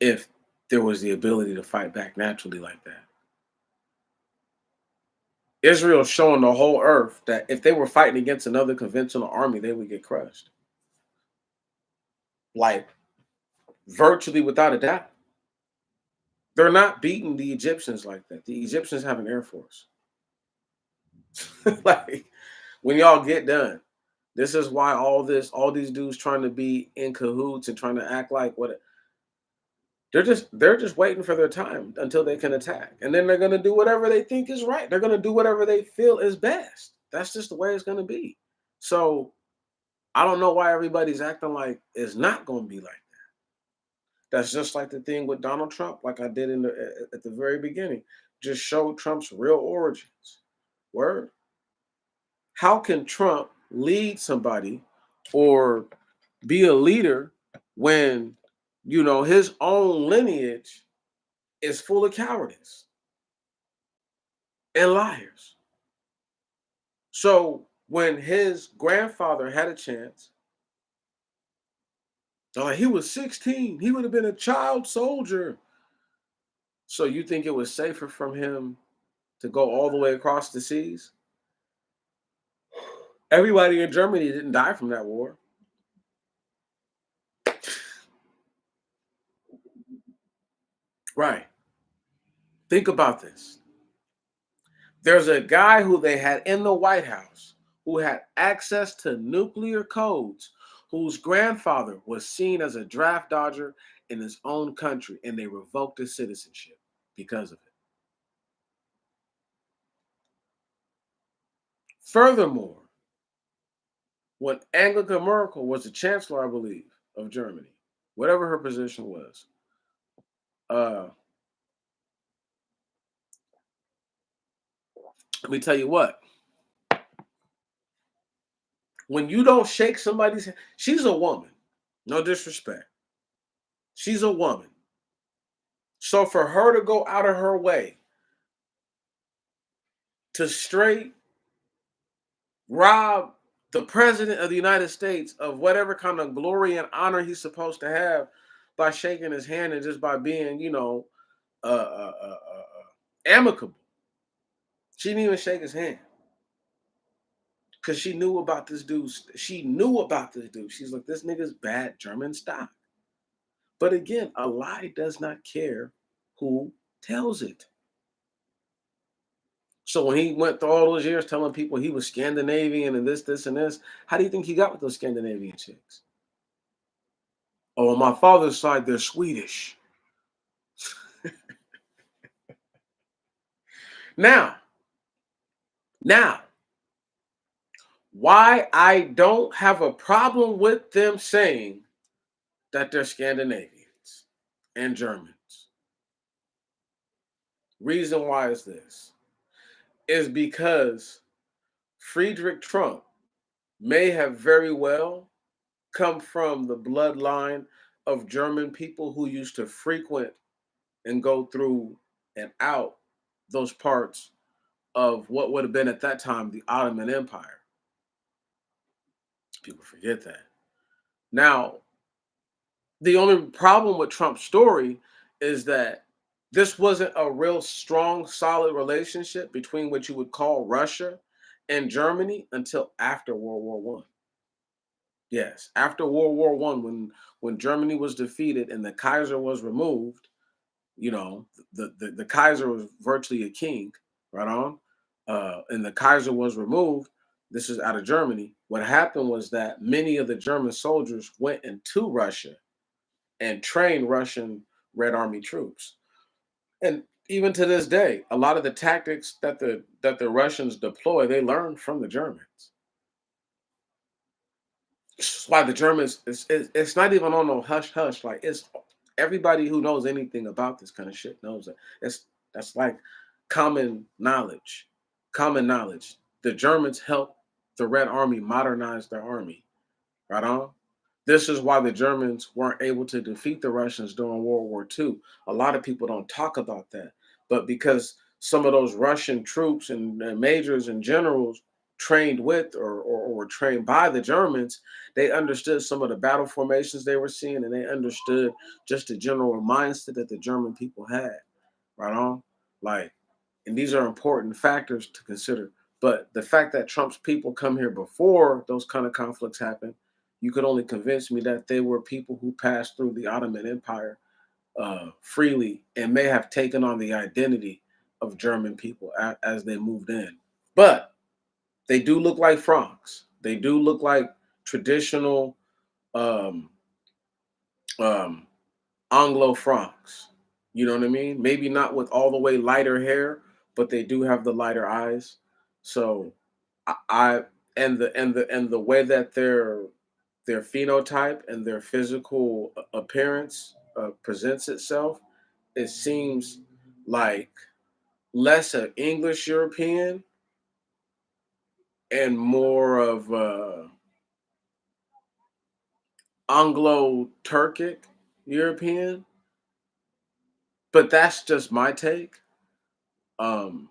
if there was the ability to fight back naturally like that? Israel showing the whole earth that if they were fighting against another conventional army, they would get crushed. Like virtually without a doubt. They're not beating the Egyptians like that. The Egyptians have an air force. Like when y'all get done, this is why all these dudes trying to be in cahoots and trying to act like what they're just waiting for their time until they can attack. And then they're gonna do whatever they think is right. They're gonna do whatever they feel is best. That's just the way it's gonna be. So I don't know why everybody's acting like it's not gonna be like that. That's just like the thing with Donald Trump, like I did at the very beginning. Just showed Trump's real origins. Word. How can Trump lead somebody or be a leader when his own lineage is full of cowardice and liars? So when his grandfather had a chance, they're like, he was 16, he would have been a child soldier. So you think it was safer from him to go all the way across the seas? Everybody in Germany didn't die from that war. Right. Think about this. There's a guy who they had in the White House who had access to nuclear codes, whose grandfather was seen as a draft dodger in his own country, and they revoked his citizenship because of it. Furthermore, when Angela Merkel was the chancellor, I believe, of Germany, whatever her position was, uh, let me tell you what, when you don't shake somebody's hand, she's a woman. No disrespect. She's a woman. So for her to go out of her way to straight rob the president of the United States of whatever kind of glory and honor he's supposed to have by shaking his hand and just by being, uh, uh, uh, uh, amicable. She didn't even shake his hand because she knew about this dude. She knew about this dude. She's like, this nigga's bad German stock. But again, a lie does not care who tells it. So when he went through all those years telling people he was Scandinavian and this, and this, how do you think he got with those Scandinavian chicks? Oh, on my father's side, they're Swedish. Now, now, why I don't have a problem with them saying that they're Scandinavians and Germans. Reason why is this is because Friedrich Trump may have very well come from the bloodline of German people who used to frequent and go through and out those parts of what would have been at that time the Ottoman Empire. People forget that. Now, the only problem with Trump's story is that this wasn't a real strong, solid relationship between what you would call Russia and Germany until after World War One. Yes, after World War One, when Germany was defeated and the Kaiser was removed, the Kaiser was virtually a king, right on, and the Kaiser was removed. This is out of Germany. What happened was that many of the German soldiers went into Russia and trained Russian Red Army troops. And even to this day, a lot of the tactics that the Russians deploy, they learned from the Germans. It's why the Germans, it's not even on no hush hush. Like, it's everybody who knows anything about this kind of shit knows that that's like common knowledge. Common knowledge. The Germans helped the Red Army modernize their army. Right on. This is why the Germans weren't able to defeat the Russians during World War II. A lot of people don't talk about that. But because some of those Russian troops and majors and generals trained with or were trained by the Germans, they understood some of the battle formations they were seeing, and they understood just the general mindset that the German people had. Right on? Like, and these are important factors to consider. But the fact that Trump's people come here before those kind of conflicts happen, you could only convince me that they were people who passed through the Ottoman Empire freely and may have taken on the identity of German people as they moved in. But they do look like Francs. They do look like traditional um, um, Anglo Francs. You know what I mean? Maybe not with all the way lighter hair, but they do have the lighter eyes. So I and the way that their phenotype and their physical appearance presents itself, it seems like less of English European and more of Anglo Turkic European. But that's just my take. Um,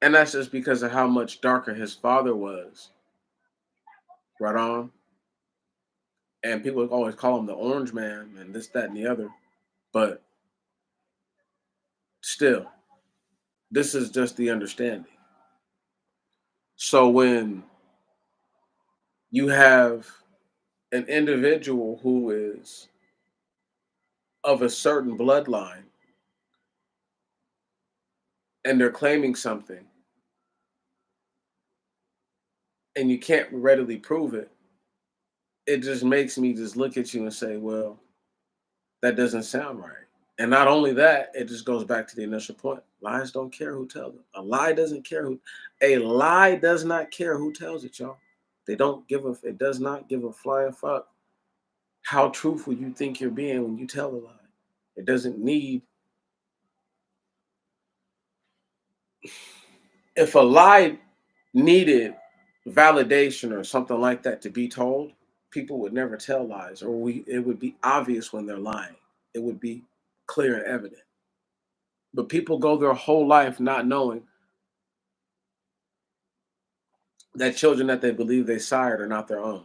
and that's just because of how much darker his father was. Right on. And people always call him the Orange Man and this, that, and the other. But still, this is just the understanding. So when you have an individual who is of a certain bloodline and they're claiming something and you can't readily prove it, it just makes me just look at you and say, well, that doesn't sound right. And not only that, it just goes back to the initial point. Lies don't care who tells them. A lie does not care who tells it, y'all. It does not give a flying fuck how truthful you think you're being when you tell a lie. It doesn't need, if a lie needed validation or something like that to be told, people would never tell lies, or it would be obvious when they're lying. It would be clear and evident. But people go their whole life not knowing that children that they believe they sired are not their own.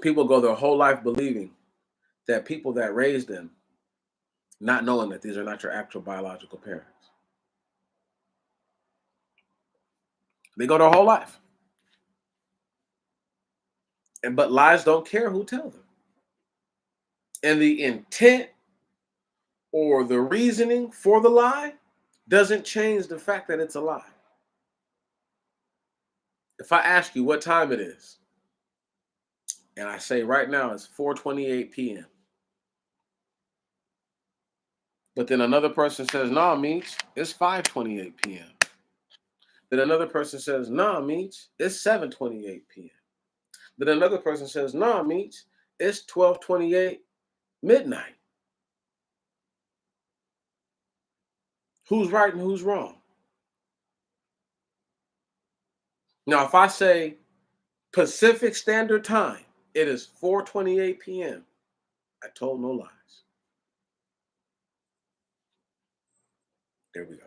People go their whole life believing that people that raised them, not knowing that these are not your actual biological parents. They go their whole life. But lies don't care who tells them. And the intent or the reasoning for the lie doesn't change the fact that it's a lie. If I ask you what time it is, and I say right now it's 4:28 p.m., but then another person says, nah, Meech, it's 5:28 p.m. Then another person says, nah, Meech, it's 7:28 p.m. Then another person says, nah, Meech, it's 12:28 midnight. Who's right and who's wrong? Now, if I say Pacific Standard Time, it is 4:28 p.m. I told no lies. There we go.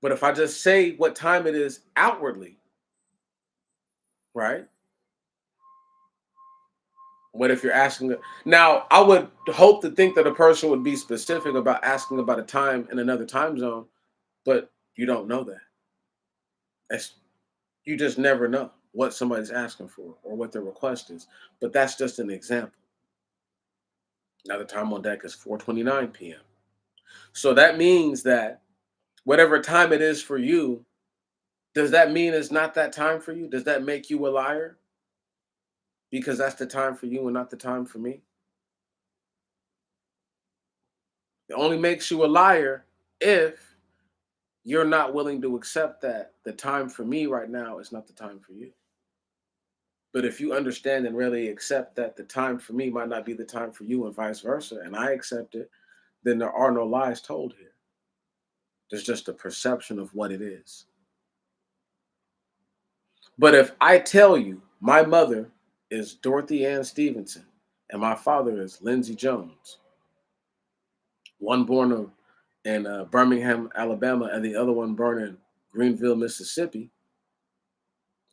But if I just say what time it is outwardly, right? What if you're asking? Now, I would hope to think that a person would be specific about asking about a time in another time zone, but you don't know that. That's, you just never know what somebody's asking for or what their request is. But that's just an example. Now the time on deck is 4:29 p.m. So that means that whatever time it is for you, does that mean it's not that time for you? Does that make you a liar? Because that's the time for you and not the time for me? It only makes you a liar if you're not willing to accept that the time for me right now is not the time for you. But if you understand and really accept that the time for me might not be the time for you and vice versa, and I accept it, then there are no lies told here. There's just a perception of what it is. But if I tell you my mother is Dorothy Ann Stevenson and my father is Lindsey Jones, one born in Birmingham, Alabama, and the other one born in Greenville, Mississippi,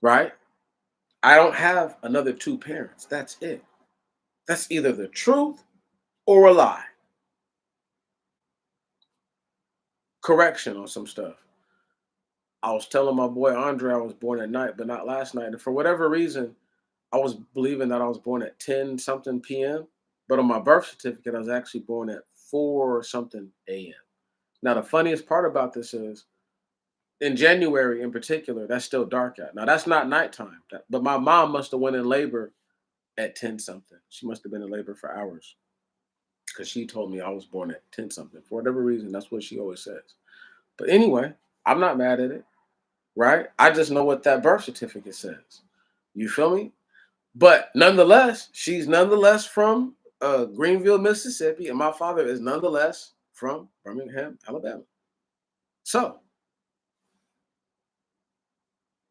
right? I don't have another two parents. That's it. That's either the truth or a lie. Correction on some stuff. I was telling my boy Andre I was born at night, but not last night. And for whatever reason, I was believing that I was born at 10 something p.m. But on my birth certificate, I was actually born at 4 something a.m. Now, the funniest part about this is in January in particular, that's still dark out. Now, that's not nighttime. But my mom must have went in labor at 10 something. She must have been in labor for hours because she told me I was born at 10 something. For whatever reason, that's what she always says. But anyway, I'm not mad at it, right? I just know what that birth certificate says. You feel me? But nonetheless, she's nonetheless from Greenville, Mississippi, and my father is nonetheless from Birmingham, Alabama. So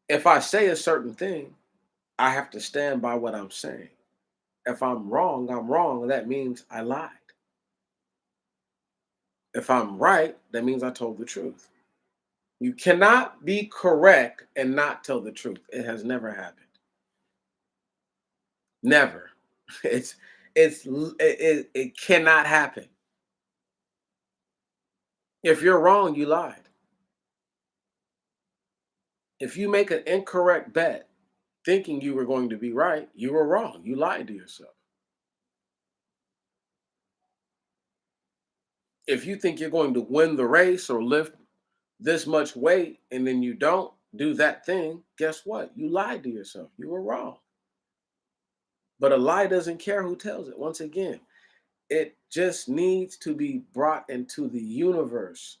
if I say a certain thing, I have to stand by what I'm saying. If I'm wrong, I'm wrong. And that means I lied. If I'm right, that means I told the truth. You cannot be correct and not tell the truth. It has never happened. Never. It cannot happen. If you're wrong, you lied. If you make an incorrect bet thinking you were going to be right, you were wrong. You lied to yourself. If you think you're going to win the race or lift this much weight and then you don't do that thing, guess what? You lied to yourself. You were wrong. But a lie doesn't care who tells it. Once again, it just needs to be brought into the universe.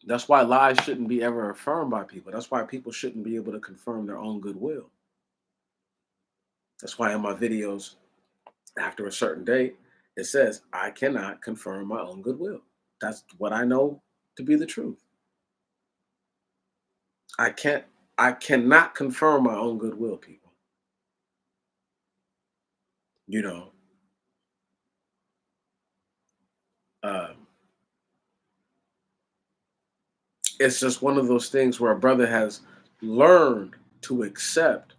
That's why lies shouldn't be ever affirmed by people. That's why people shouldn't be able to confirm their own goodwill. That's why in my videos, after a certain date, it says, I cannot confirm my own goodwill. That's what I know to be the truth. I can't, I cannot confirm my own goodwill, people. You know, um, it's just one of those things where a brother has learned to accept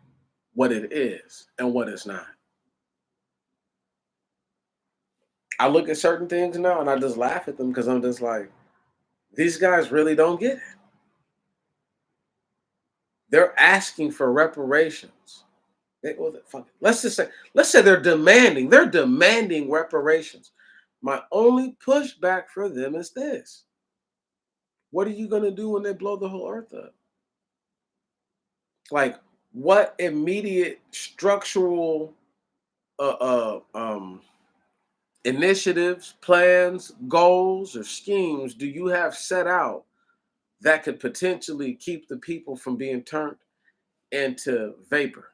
what it is and what it's not. I look at certain things now and I just laugh at them because I'm just like, these guys really don't get it. They're asking for reparations. Well, fuck it. Let's say they're demanding reparations. My only pushback for them is this: what are you gonna do when they blow the whole earth up? Like, what immediate structural initiatives, plans, goals, or schemes do you have set out that could potentially keep the people from being turned into vapor?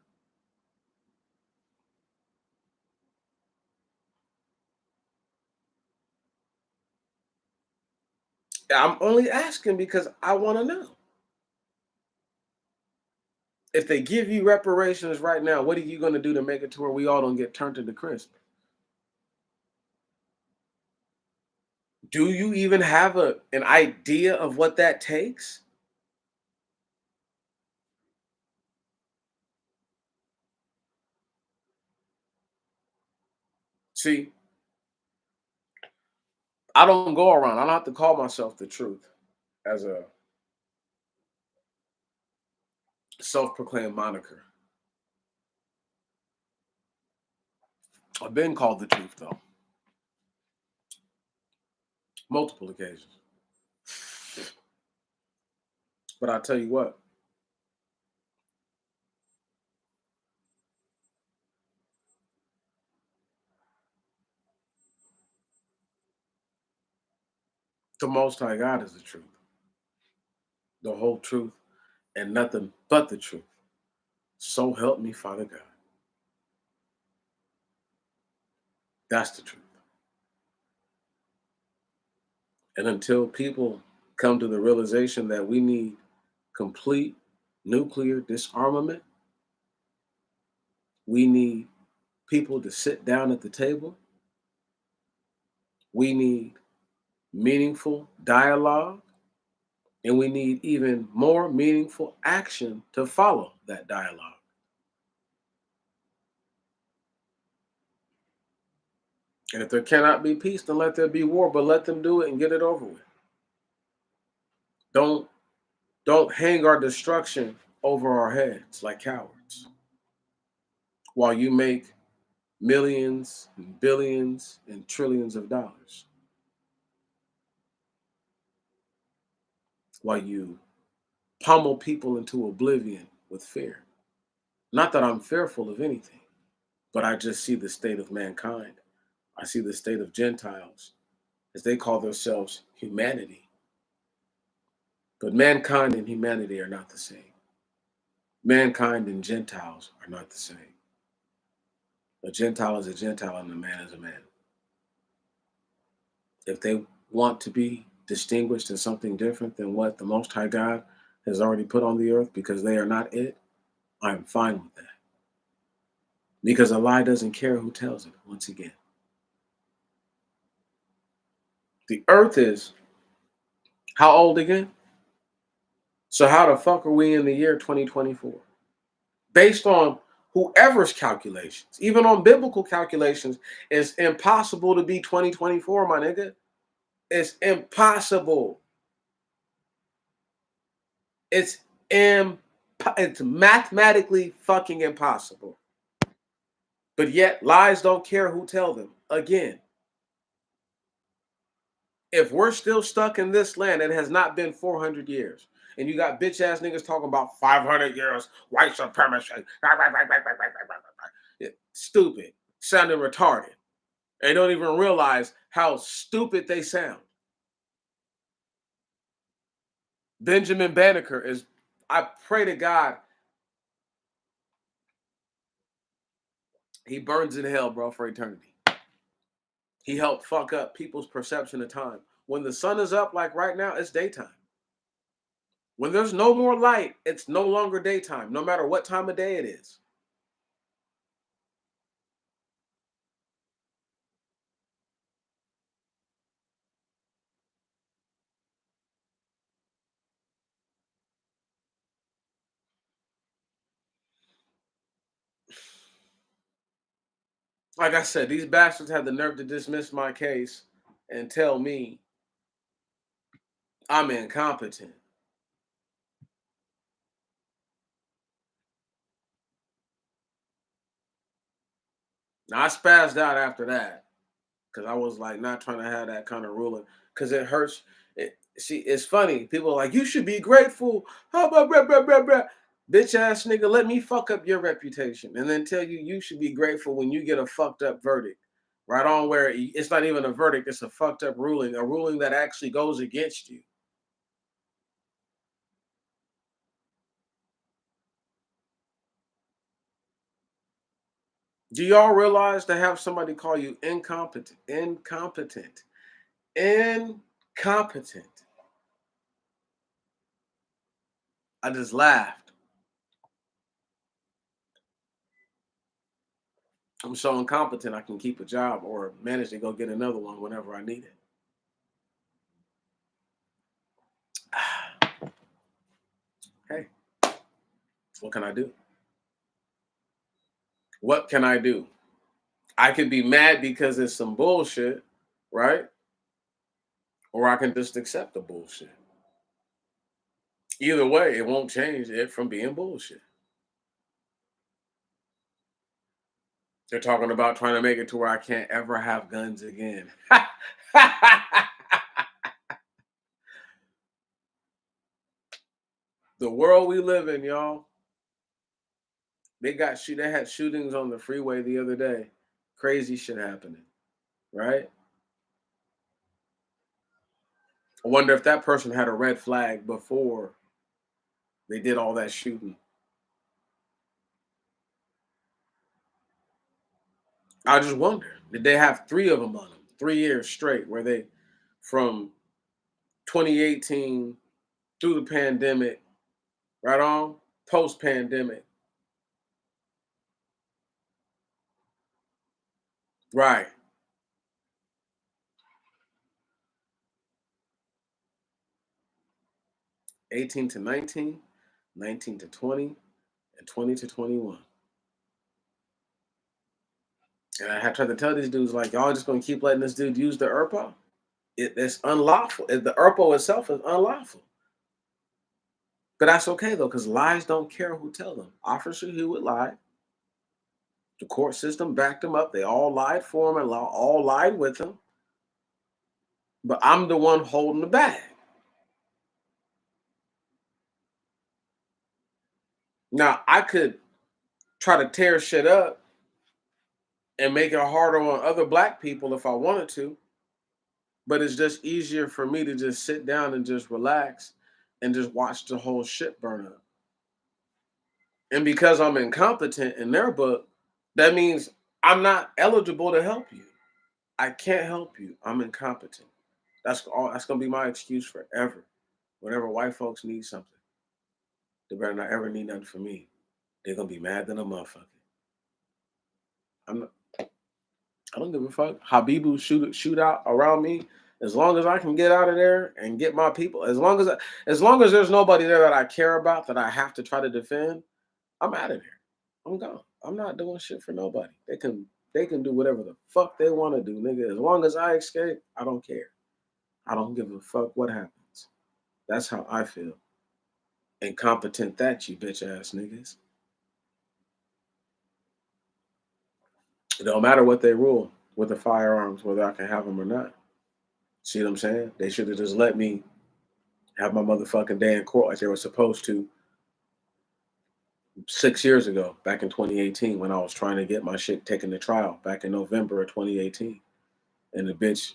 I'm only asking because I want to know. If they give you reparations right now, what are you going to do to make it to where we all don't get turned into crisp? Do you even have an idea of what that takes? See, I don't go around. I don't have to call myself the truth as a self-proclaimed moniker. I've been called the truth though, multiple occasions. But I tell you what, the Most High God is the truth, the whole truth, and nothing but the truth. So help me, Father God. That's the truth. And until people come to the realization that we need complete nuclear disarmament, we need people to sit down at the table, we need meaningful dialogue, and we need even more meaningful action to follow that dialogue. And if there cannot be peace, then let there be war, but let them do it and get it over with. Don't don't hang our destruction over our heads like cowards while you make millions and billions and trillions of dollars, while you pummel people into oblivion with fear. Not that I'm fearful of anything, but I just see the state of mankind. I see the state of Gentiles, as they call themselves humanity. But mankind and humanity are not the same. Mankind and Gentiles are not the same. A Gentile is a Gentile and a man is a man. If they want to be distinguished as something different than what the Most High God has already put on the earth because they are not it, I'm fine with that. Because a lie doesn't care who tells it, once again. The earth is how old again? So how the fuck are we in the year 2024? Based on whoever's calculations, even on biblical calculations, it's impossible to be 2024, my nigga. It's impossible. It's it's mathematically fucking impossible. But yet lies don't care who tell them. Again, if we're still stuck in this land, it has not been 400 years. And you got bitch ass niggas talking about 500 years, white supremacy. Stupid, sounding retarded. They don't even realize how stupid they sound. Benjamin Banneker is, I pray to God, he burns in hell, bro, for eternity. He helped fuck up people's perception of time. When the sun is up, like right now, it's daytime. When there's no more light, it's no longer daytime, no matter what time of day it is. Like I said, these bastards had the nerve to dismiss my case and tell me I'm incompetent. Now I spazzed out after that because I was like not trying to have that kind of ruling because it hurts. See, it's funny. People are like, you should be grateful. How about blah, blah, blah, blah. Bitch ass nigga, let me fuck up your reputation and then tell you you should be grateful when you get a fucked up verdict. Right on where it's not even a verdict, it's a fucked up ruling, a ruling that actually goes against you. Do y'all realize to have somebody call you incompetent? I just laughed. I'm so incompetent I can keep a job or manage to go get another one whenever I need it. Hey, what can I do? What can I do? I could be mad because it's some bullshit, right? Or I can just accept the bullshit. Either way, it won't change it from being bullshit. They're talking about trying to make it to where I can't ever have guns again. The world we live in, y'all. They had shootings on the freeway the other day. Crazy shit happening, right? I wonder if that person had a red flag before they did all that shooting. I just wonder, did they have three of them on them, 3 years straight, where they from 2018 through the pandemic, right on, post pandemic, right? 18 to 19, 19 to 20, and 20 to 21. And I had tried to tell these dudes, like, y'all just gonna keep letting this dude use the ERPO? It's unlawful. The ERPO itself is unlawful. But that's okay though, because lies don't care who tell them. Officer Hewitt lied. The court system backed him up. They all lied for him and all lied with him. But I'm the one holding the bag. Now I could try to tear shit up and make it harder on other black people if I wanted to, but it's just easier for me to just sit down and just relax and just watch the whole shit burn up. And because I'm incompetent in their book, that means I'm not eligible to help you. I can't help you. I'm incompetent. That's gonna be my excuse forever. Whenever white folks need something, they better not ever need nothing from me. They're gonna be mad than a motherfucker. I'm not, I don't give a fuck. Habibu shoot out around me. As long as I can get out of there and get my people, as long as there's nobody there that I care about that I have to try to defend, I'm out of there. I'm gone. I'm not doing shit for nobody. They can do whatever the fuck they want to do, nigga. As long as I escape, I don't care. I don't give a fuck what happens. That's how I feel. Incompetent that you bitch ass niggas. It don't matter what they rule with the firearms, whether I can have them or not. See what I'm saying? They should have just let me have my motherfucking day in court like they were supposed to 6 years ago, back in 2018, when I was trying to get my shit taken to trial back in November of 2018. And the bitch,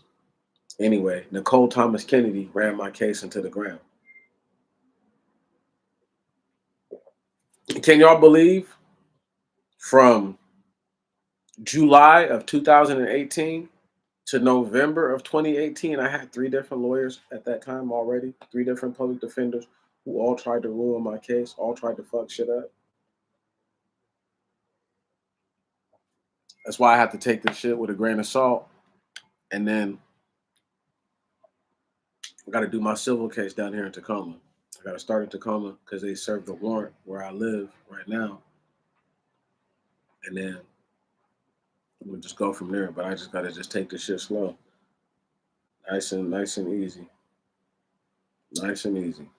anyway, Nicole Thomas Kennedy ran my case into the ground. Can y'all believe from July of 2018 to November of 2018, I had 3 different lawyers at that time already, 3 different public defenders who all tried to ruin my case, all tried to fuck shit up. That's why I have to take this shit with a grain of salt. And then I got to do my civil case down here in Tacoma. I got to start in Tacoma because they served the warrant where I live right now. And then we'll just go from there. But I just got to just take this shit slow. Nice and easy. Nice and easy.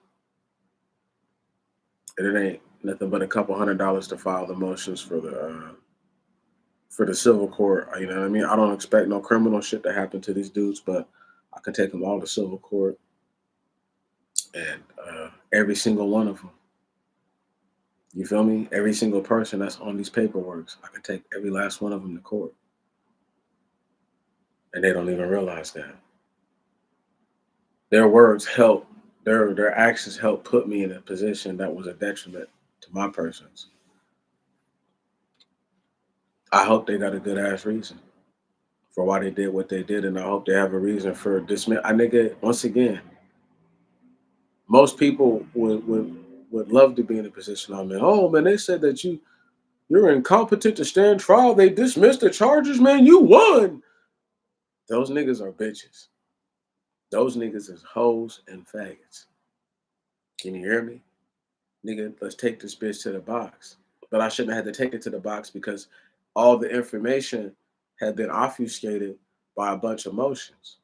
And it ain't nothing but a couple $100 to file the motions for the civil court. You know what I mean? I don't expect no criminal shit to happen to these dudes, but I can take them all to civil court, and every single one of them. You feel me? Every single person that's on these paperworks, I can take every last one of them to court, and they don't even realize that. Their words help. Their actions help put me in a position that was a detriment to my persons. I hope they got a good ass reason for why they did what they did, and I hope they have a reason for dismiss. I nigga, once again, most people would love to be in a position I'm in. Oh man, they said that you're incompetent to stand trial. They dismissed the charges, man. You won. Those niggas are bitches. Those niggas is hoes and faggots. Can you hear me? Nigga, let's take this bitch to the box. But I shouldn't have had to take it to the box because all the information had been obfuscated by a bunch of motions.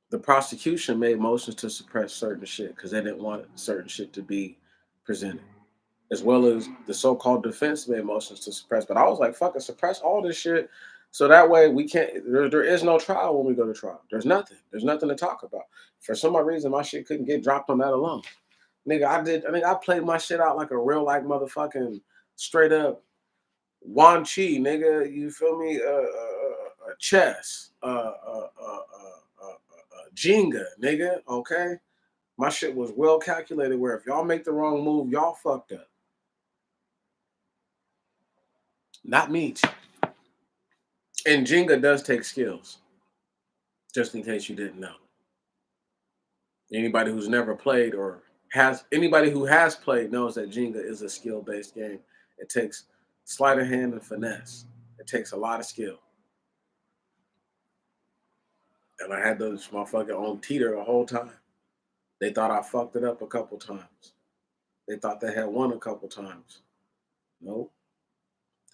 The prosecution made motions to suppress certain shit because they didn't want certain shit to be presented, as well as the so-called defense made motions to suppress. But I was like, fucking suppress all this shit, so that way we can't. There is no trial when we go to trial. There's nothing. There's nothing to talk about. For some odd reason, my shit couldn't get dropped on that alone. Nigga, I did. I think I played my shit out like a real like motherfucking straight up Wan Chi, nigga. You feel me? Chess. Jenga, nigga. Okay. My shit was well calculated where if y'all make the wrong move, y'all fucked up. Not me. And Jenga does take skills, just in case you didn't know. Anybody who's never played or anybody who has played knows that Jenga is a skill-based game. It takes sleight of hand and finesse. It takes a lot of skill. And I had those motherfucker on teeter the whole time. They thought I fucked it up a couple times. They thought they had won a couple times. Nope.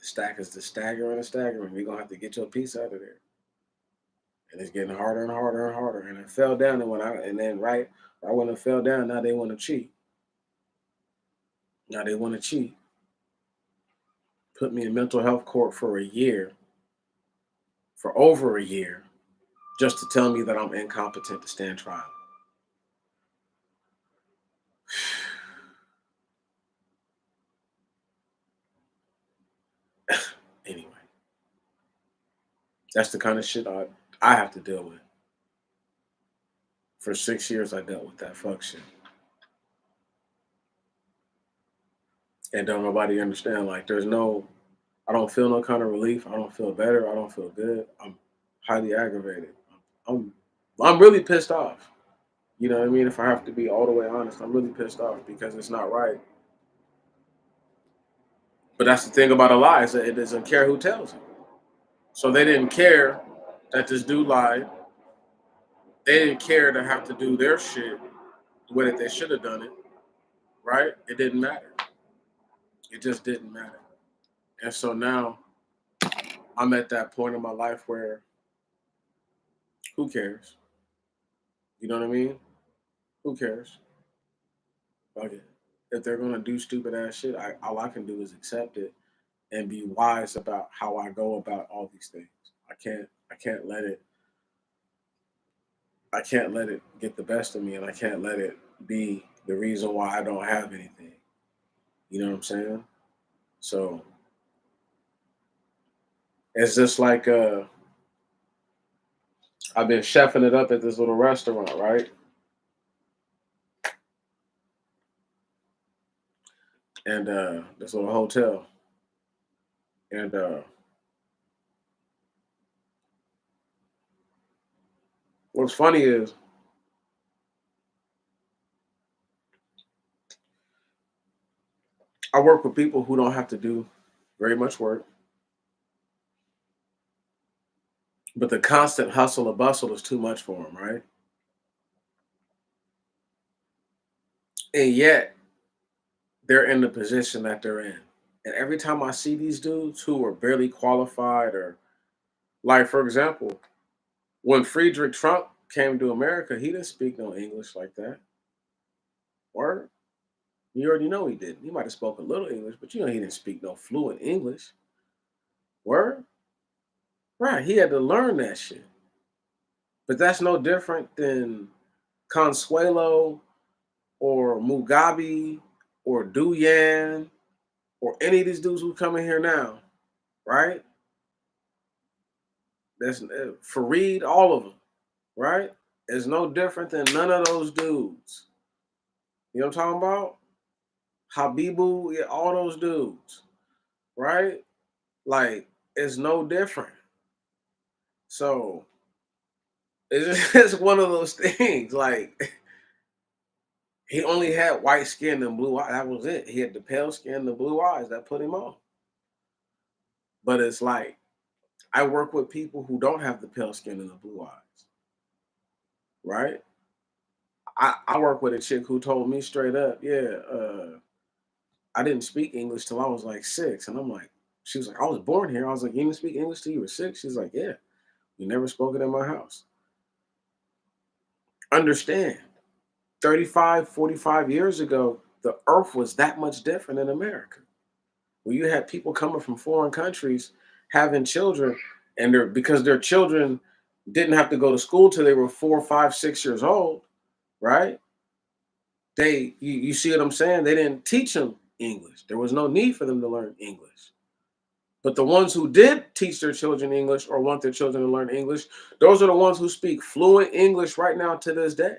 The stack is just staggering and staggering. You're gonna have to get your piece out of there. And it's getting harder and harder and harder. And I fell down, and then right when it fell down, now they want to cheat. Now they want to cheat. Put me in mental health court for a year, for over a year, just to tell me that I'm incompetent to stand trial. Anyway, that's the kind of shit I have to deal with. For 6 years, I dealt with that fuck shit. And don't nobody understand. Like, I don't feel no kind of relief. I don't feel better. I don't feel good. I'm highly aggravated. I'm, I'm really pissed off. You know what I mean? If I have to be all the way honest, I'm really pissed off because it's not right. But that's the thing about a lie is that it doesn't care who tells it. So they didn't care that this dude lied. They didn't care to have to do their shit the way that they should have done it. Right? It didn't matter. It just didn't matter. And so now I'm at that point in my life where who cares? You know what I mean? Who cares? Fuck it. If they're gonna do stupid ass shit, all I can do is accept it and be wise about how I go about all these things. I can't let it I can't let it get the best of me, and I can't let it be the reason why I don't have anything. You know what I'm saying? So it's just like I've been chefing it up at this little restaurant, right? And this little hotel. And what's funny is I work with people who don't have to do very much work, but the constant hustle and bustle is too much for them, right? And yet they're in the position that they're in. And every time I see these dudes who are barely qualified, or like, for example, when Friedrich Trump came to America, he didn't speak no English like that. Word. You already know he didn't. He might have spoke a little English, but you know he didn't speak no fluent English. Word. Right. He had to learn that shit. But that's no different than Consuelo or Mugabe or Duyan or any of these dudes who come in here now, right? That's Fareed, all of them, right? It's no different than none of those dudes. You know what I'm talking about? Habibu, yeah, all those dudes, right? Like, it's no different. So it's just one of those things. Like, he only had white skin and blue eyes. That was it. He had the pale skin and the blue eyes that put him on. But it's like I work with people who don't have the pale skin and the blue eyes, right? I work with a chick who told me straight up, yeah, I didn't speak English till I was like 6. And I'm like, she was like, I was born here. I was like, you didn't speak English till you were 6? She's like, yeah, we never spoke it in my house. Understand, 35, 45 years ago, the earth was that much different in America. Where you had people coming from foreign countries having children, and they're because their children didn't have to go to school till they were 4, 5, 6 years old, right? You see what I'm saying? They didn't teach them English. There was no need for them to learn English. But the ones who did teach their children English or want their children to learn English, those are the ones who speak fluent English right now to this day.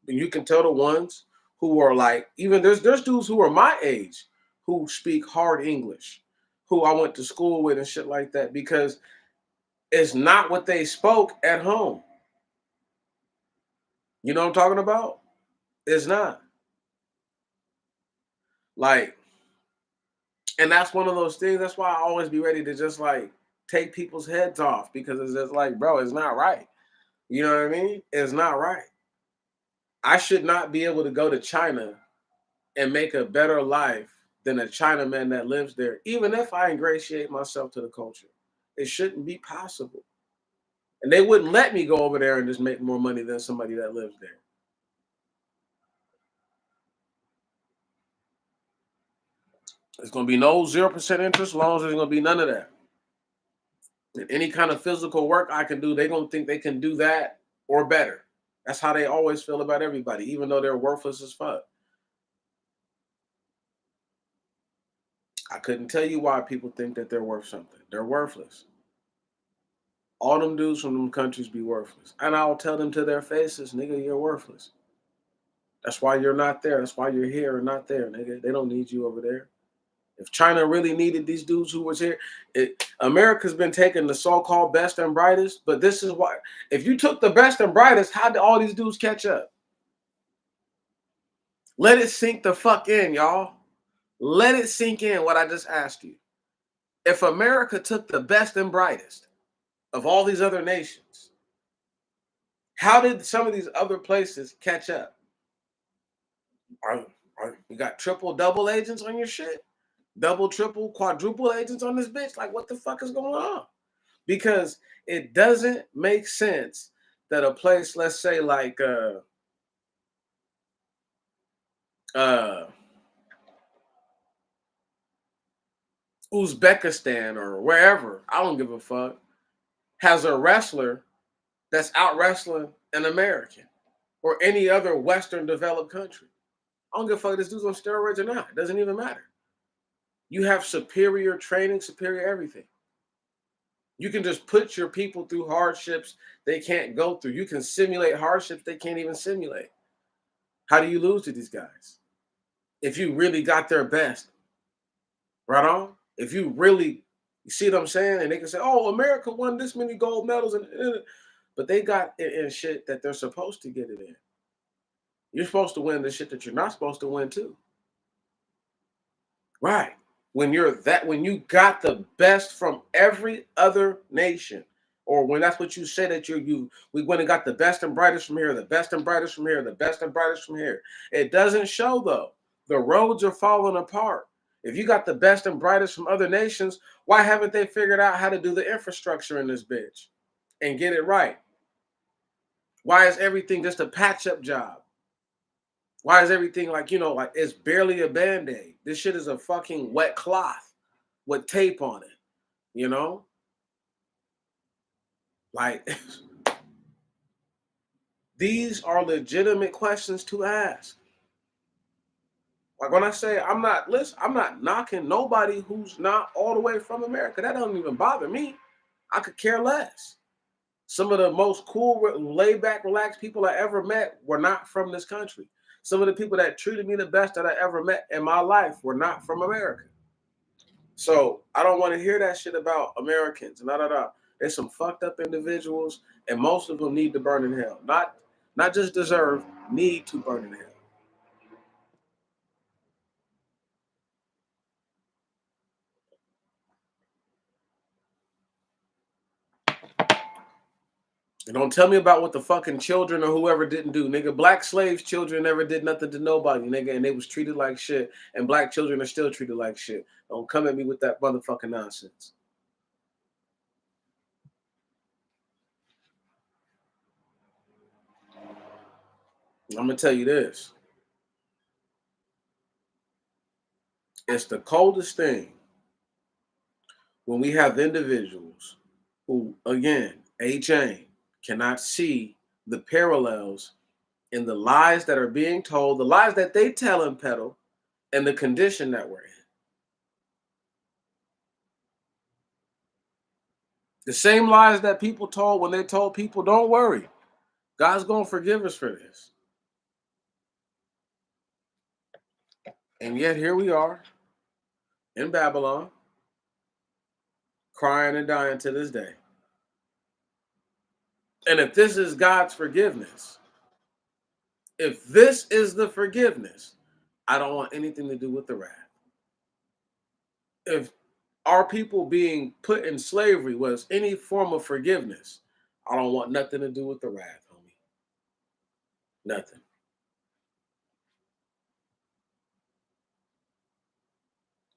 And you can tell the ones who are like, even there's dudes who are my age who speak hard English, who I went to school with and shit like that, because it's not what they spoke at home. You know what I'm talking about? It's not. Like, and that's one of those things. That's why I always be ready to just like take people's heads off, because it's just like, bro, it's not right. You know what I mean? It's not right. I should not be able to go to China and make a better life than a Chinaman that lives there, even if I ingratiate myself to the culture. It shouldn't be possible. And they wouldn't let me go over there and just make more money than somebody that lives there. There's going to be no 0% interest, as long as there's going to be none of that. And any kind of physical work I can do, they're going to think they can do that or better. That's how they always feel about everybody, even though they're worthless as fuck. I couldn't tell you why people think that they're worth something. They're worthless. All them dudes from them countries be worthless. And I'll tell them to their faces, nigga, you're worthless. That's why you're not there. That's why you're here and not there, nigga. They don't need you over there. If China really needed these dudes who was here, America's been taking the so-called best and brightest, but this is why. If you took the best and brightest, how did all these dudes catch up? Let it sink the fuck in, y'all. Let it sink in what I just asked you. If America took the best and brightest of all these other nations, how did some of these other places catch up? Are, you got triple, double agents on your shit? Double, triple, quadruple agents on this bitch? Like, what the fuck is going on? Because it doesn't make sense that a place, let's say, like, uh, Uzbekistan or wherever, I don't give a fuck, has a wrestler that's out wrestling an American or any other Western developed country. I don't give a fuck if this dude's on steroids or not. It doesn't even matter. You have superior training, superior everything. You can just put your people through hardships they can't go through. You can simulate hardships they can't even simulate. How do you lose to these guys? If you really got their best, right on? If you really, you see what I'm saying? And they can say, oh, America won this many gold medals, but they got it in shit that they're supposed to get it in. You're supposed to win the shit that you're not supposed to win too. Right. When you got the best from every other nation, or when that's what you say that we went and got the best and brightest from here, the best and brightest from here, the best and brightest from here. It doesn't show though. The roads are falling apart. If you got the best and brightest from other nations, why haven't they figured out how to do the infrastructure in this bitch and get it right? Why is everything just a patch up job? Why is everything like it's barely a band-aid? This shit is a fucking wet cloth with tape on it, you know? Like, these are legitimate questions to ask. Like when I say I'm not knocking nobody who's not all the way from America. That doesn't even bother me. I could care less. Some of the most cool, laid back, relaxed people I ever met were not from this country. Some of the people that treated me the best that I ever met in my life were not from America. So I don't want to hear that shit about Americans. There's some fucked up individuals, and most of them need to burn in hell. Not just deserve, need to burn in hell. And don't tell me about what the fucking children or whoever didn't do. Nigga, black slaves' children never did nothing to nobody, nigga, and they was treated like shit. And black children are still treated like shit. Don't come at me with that motherfucking nonsense. I'm gonna tell you this. It's the coldest thing when we have individuals who, again, A-Chain, cannot see the parallels in the lies that are being told, the lies that they tell and peddle, and the condition that we're in. The same lies that people told when they told people, don't worry, God's going to forgive us for this. And yet here we are in Babylon, crying and dying to this day. And if this is God's forgiveness, if this is the forgiveness, I don't want anything to do with the wrath. If our people being put in slavery was any form of forgiveness, I don't want nothing to do with the wrath, homie. Nothing.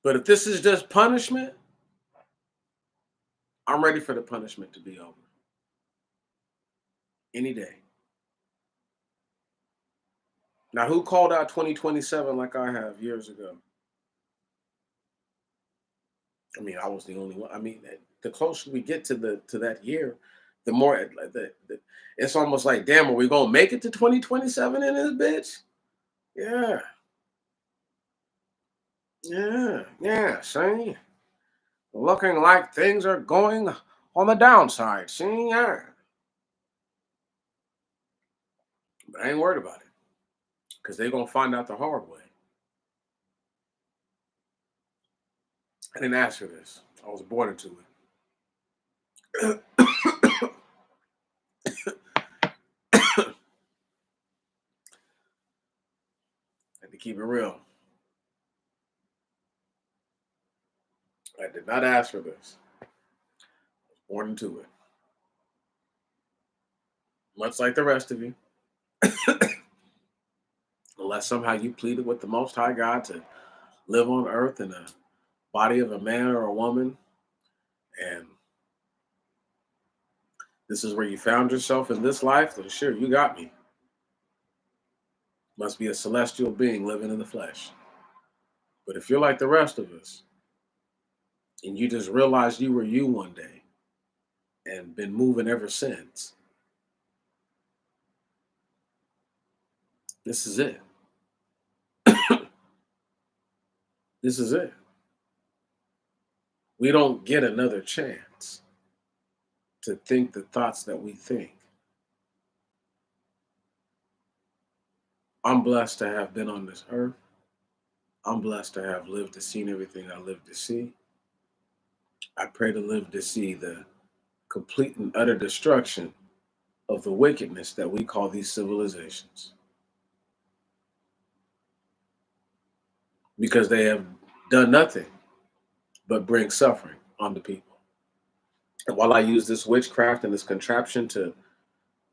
But if this is just punishment, I'm ready for the punishment to be over. Any day. Now, who called out 2027 like I have years ago? I mean, I was the only one. I mean, the closer we get to that year, the more it's almost like, damn, are we gonna make it to 2027 in this bitch? Yeah, yeah. See, looking like things are going on the downside. See, yeah, but I ain't worried about it because they're gonna find out the hard way. I didn't ask for this. I was born into it. Had to keep it real. I did not ask for this. I was born into it. Much like the rest of you. Unless somehow you pleaded with the Most High God to live on earth in the body of a man or a woman, and this is where you found yourself in this life, then sure, you got me. Must be a celestial being living in the flesh. But if you're like the rest of us, and you just realized you were you one day and been moving ever since. This is it. This is it. We don't get another chance to think the thoughts that we think. I'm blessed to have been on this earth. I'm blessed to have lived to see everything I lived to see. I pray to live to see the complete and utter destruction of the wickedness that we call these civilizations, because they have done nothing but bring suffering on the people. And while I use this witchcraft and this contraption to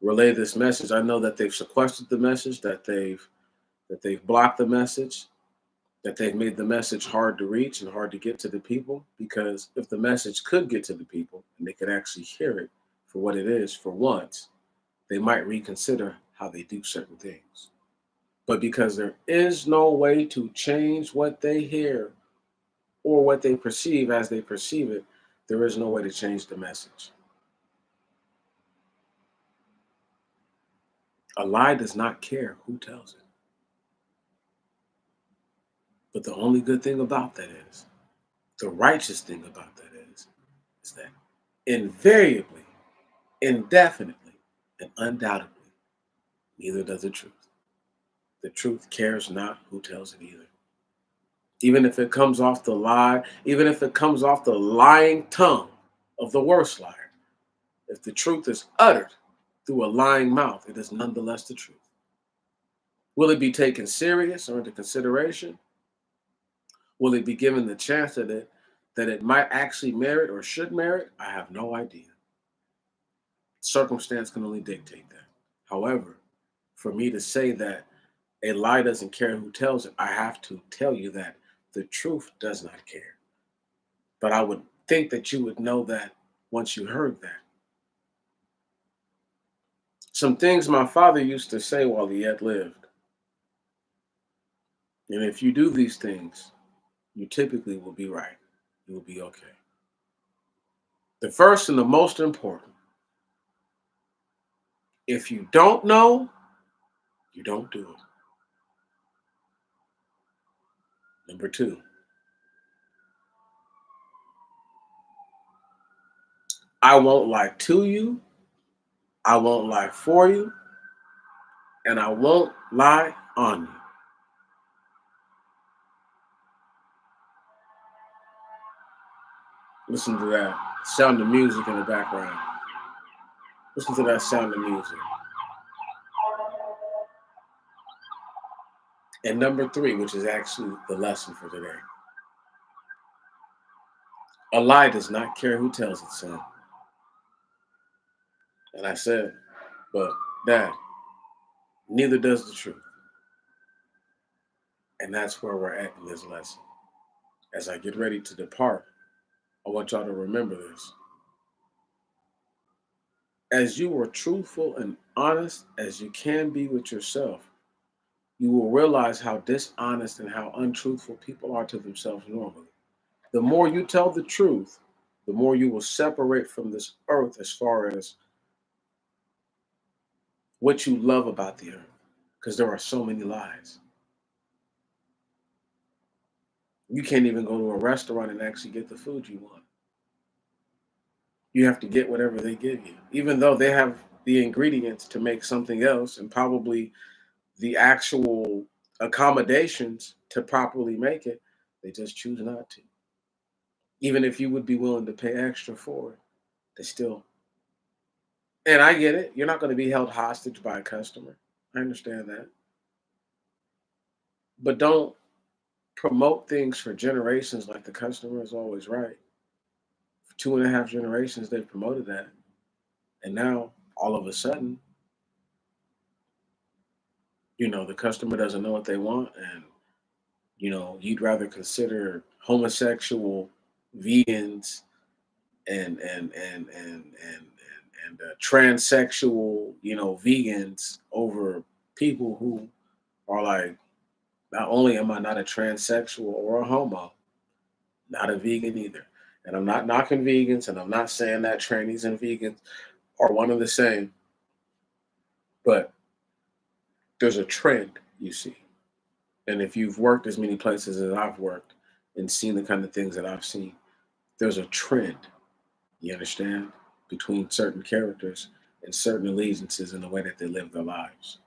relay this message, I know that they've sequestered the message, that they've blocked the message, that they've made the message hard to reach and hard to get to the people. Because if the message could get to the people and they could actually hear it for what it is for once, they might reconsider how they do certain things. But because there is no way to change what they hear or what they perceive as they perceive it, there is no way to change the message. A lie does not care who tells it. But the only good thing about that is, the righteous thing about that is that invariably, indefinitely, and undoubtedly, neither does the truth. The truth cares not who tells it either. Even if it comes off the lie, even if it comes off the lying tongue of the worst liar, if the truth is uttered through a lying mouth, it is nonetheless the truth. Will it be taken serious or into consideration? Will it be given the chance that it might actually merit or should merit? I have no idea. Circumstance can only dictate that. However, for me to say that a lie doesn't care who tells it, I have to tell you that the truth does not care. But I would think that you would know that once you heard that. Some things my father used to say while he yet lived. And if you do these things, you typically will be right. You will be okay. The first and the most important, if you don't know, you don't do it. Number two, I won't lie to you, I won't lie for you, and I won't lie on you. Listen to that sound of music in the background. Listen to that sound of music. And number three, which is actually the lesson for today, a lie does not care who tells it, son. And I said, but Dad, neither does the truth. And that's where we're at in this lesson. As I get ready to depart, I want y'all to remember this. As you are truthful and honest as you can be with yourself, you will realize how dishonest and how untruthful people are to themselves normally. The more you tell the truth, the more you will separate from this earth as far as what you love about the earth, because there are so many lies. You can't even go to a restaurant and actually get the food you want. You have to get whatever they give you, even though they have the ingredients to make something else and probably the actual accommodations to properly make it. They just choose not to. Even if you would be willing to pay extra for it, they still. And I get it. You're not going to be held hostage by a customer. I understand that. But don't promote things for generations like the customer is always right. For 2.5 generations, they've promoted that. And now, all of a sudden, the customer doesn't know what they want. And, you'd rather consider homosexual vegans and transsexual, vegans over people who are like, not only am I not a transsexual or a homo, not a vegan either. And I'm not knocking vegans, and I'm not saying that trannies and vegans are one and the same, but there's a trend you see. And if you've worked as many places as I've worked and seen the kind of things that I've seen, there's a trend, you understand, between certain characters and certain allegiances in the way that they live their lives.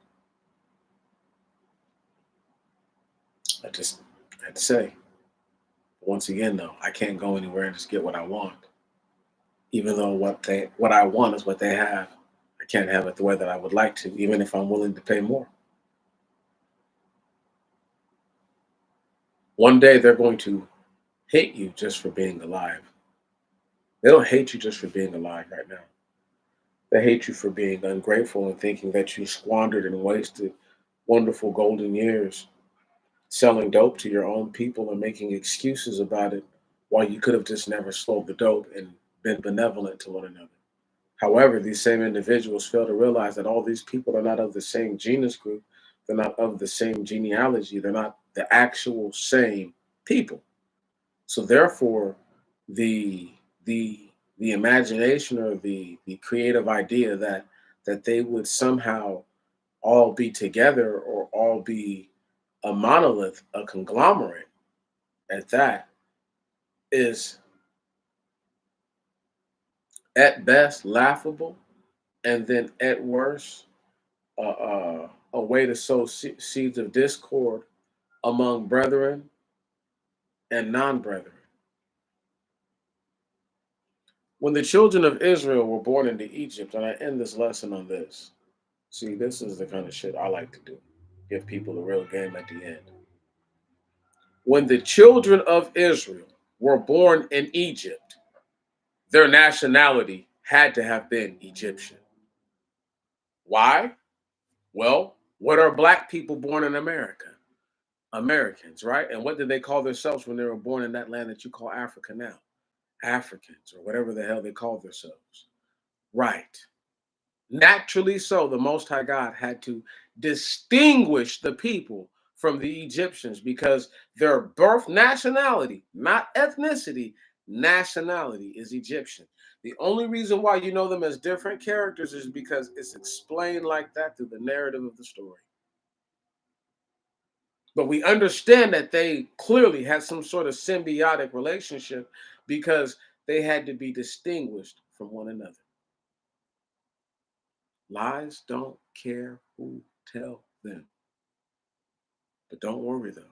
I just had to say, once again, though, I can't go anywhere and just get what I want, even though what I want is what they have. I can't have it the way that I would like to, even if I'm willing to pay more. One day they're going to hate you just for being alive. They don't hate you just for being alive right now. They hate you for being ungrateful and thinking that you squandered and wasted wonderful golden years selling dope to your own people and making excuses about it while you could have just never sold the dope and been benevolent to one another. However, these same individuals fail to realize that all these people are not of the same genus group. They're not of the same genealogy. They're not the actual same people. So therefore, the the the imagination or the creative idea that they would somehow all be together or all be a monolith, a conglomerate at that is at best laughable, and then at worst a way to sow seeds of discord among brethren and non-brethren. When the children of Israel were born into Egypt, and I end this lesson on this. See, this is the kind of shit I like to do. Give people a real game at the end. When the children of Israel were born in Egypt, their nationality had to have been Egyptian. Why? Well, what are black people born in America? Americans, right? And what did they call themselves when they were born in that land that you call Africa now? Africans, or whatever the hell they call themselves. Right. Naturally so, the Most High God had to distinguish the people from the Egyptians because their birth nationality, not ethnicity, nationality is Egyptian. The only reason why you know them as different characters is because it's explained like that through the narrative of the story. But we understand that they clearly had some sort of symbiotic relationship because they had to be distinguished from one another. Lies don't care who tell them. But don't worry though.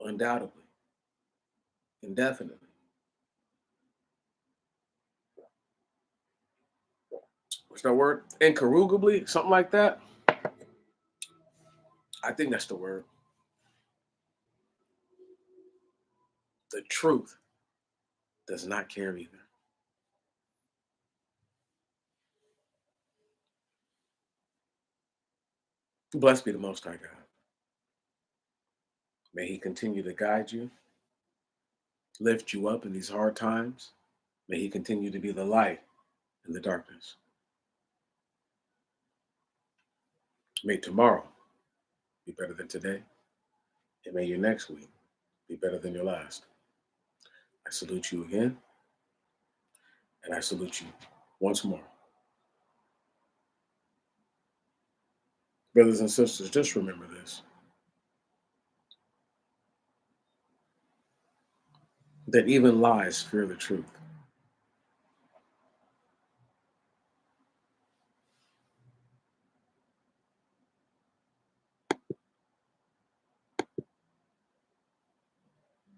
Undoubtedly, indefinitely. What's that word? Incorrugably, something like that. I think that's the word. The truth does not care either. Blessed be the Most High God. May He continue to guide you, lift you up in these hard times. May He continue to be the light in the darkness. May tomorrow be better than today, and may your next week be better than your last. I salute you again, and I salute you once more. Brothers and sisters, just remember this, that even lies fear the truth.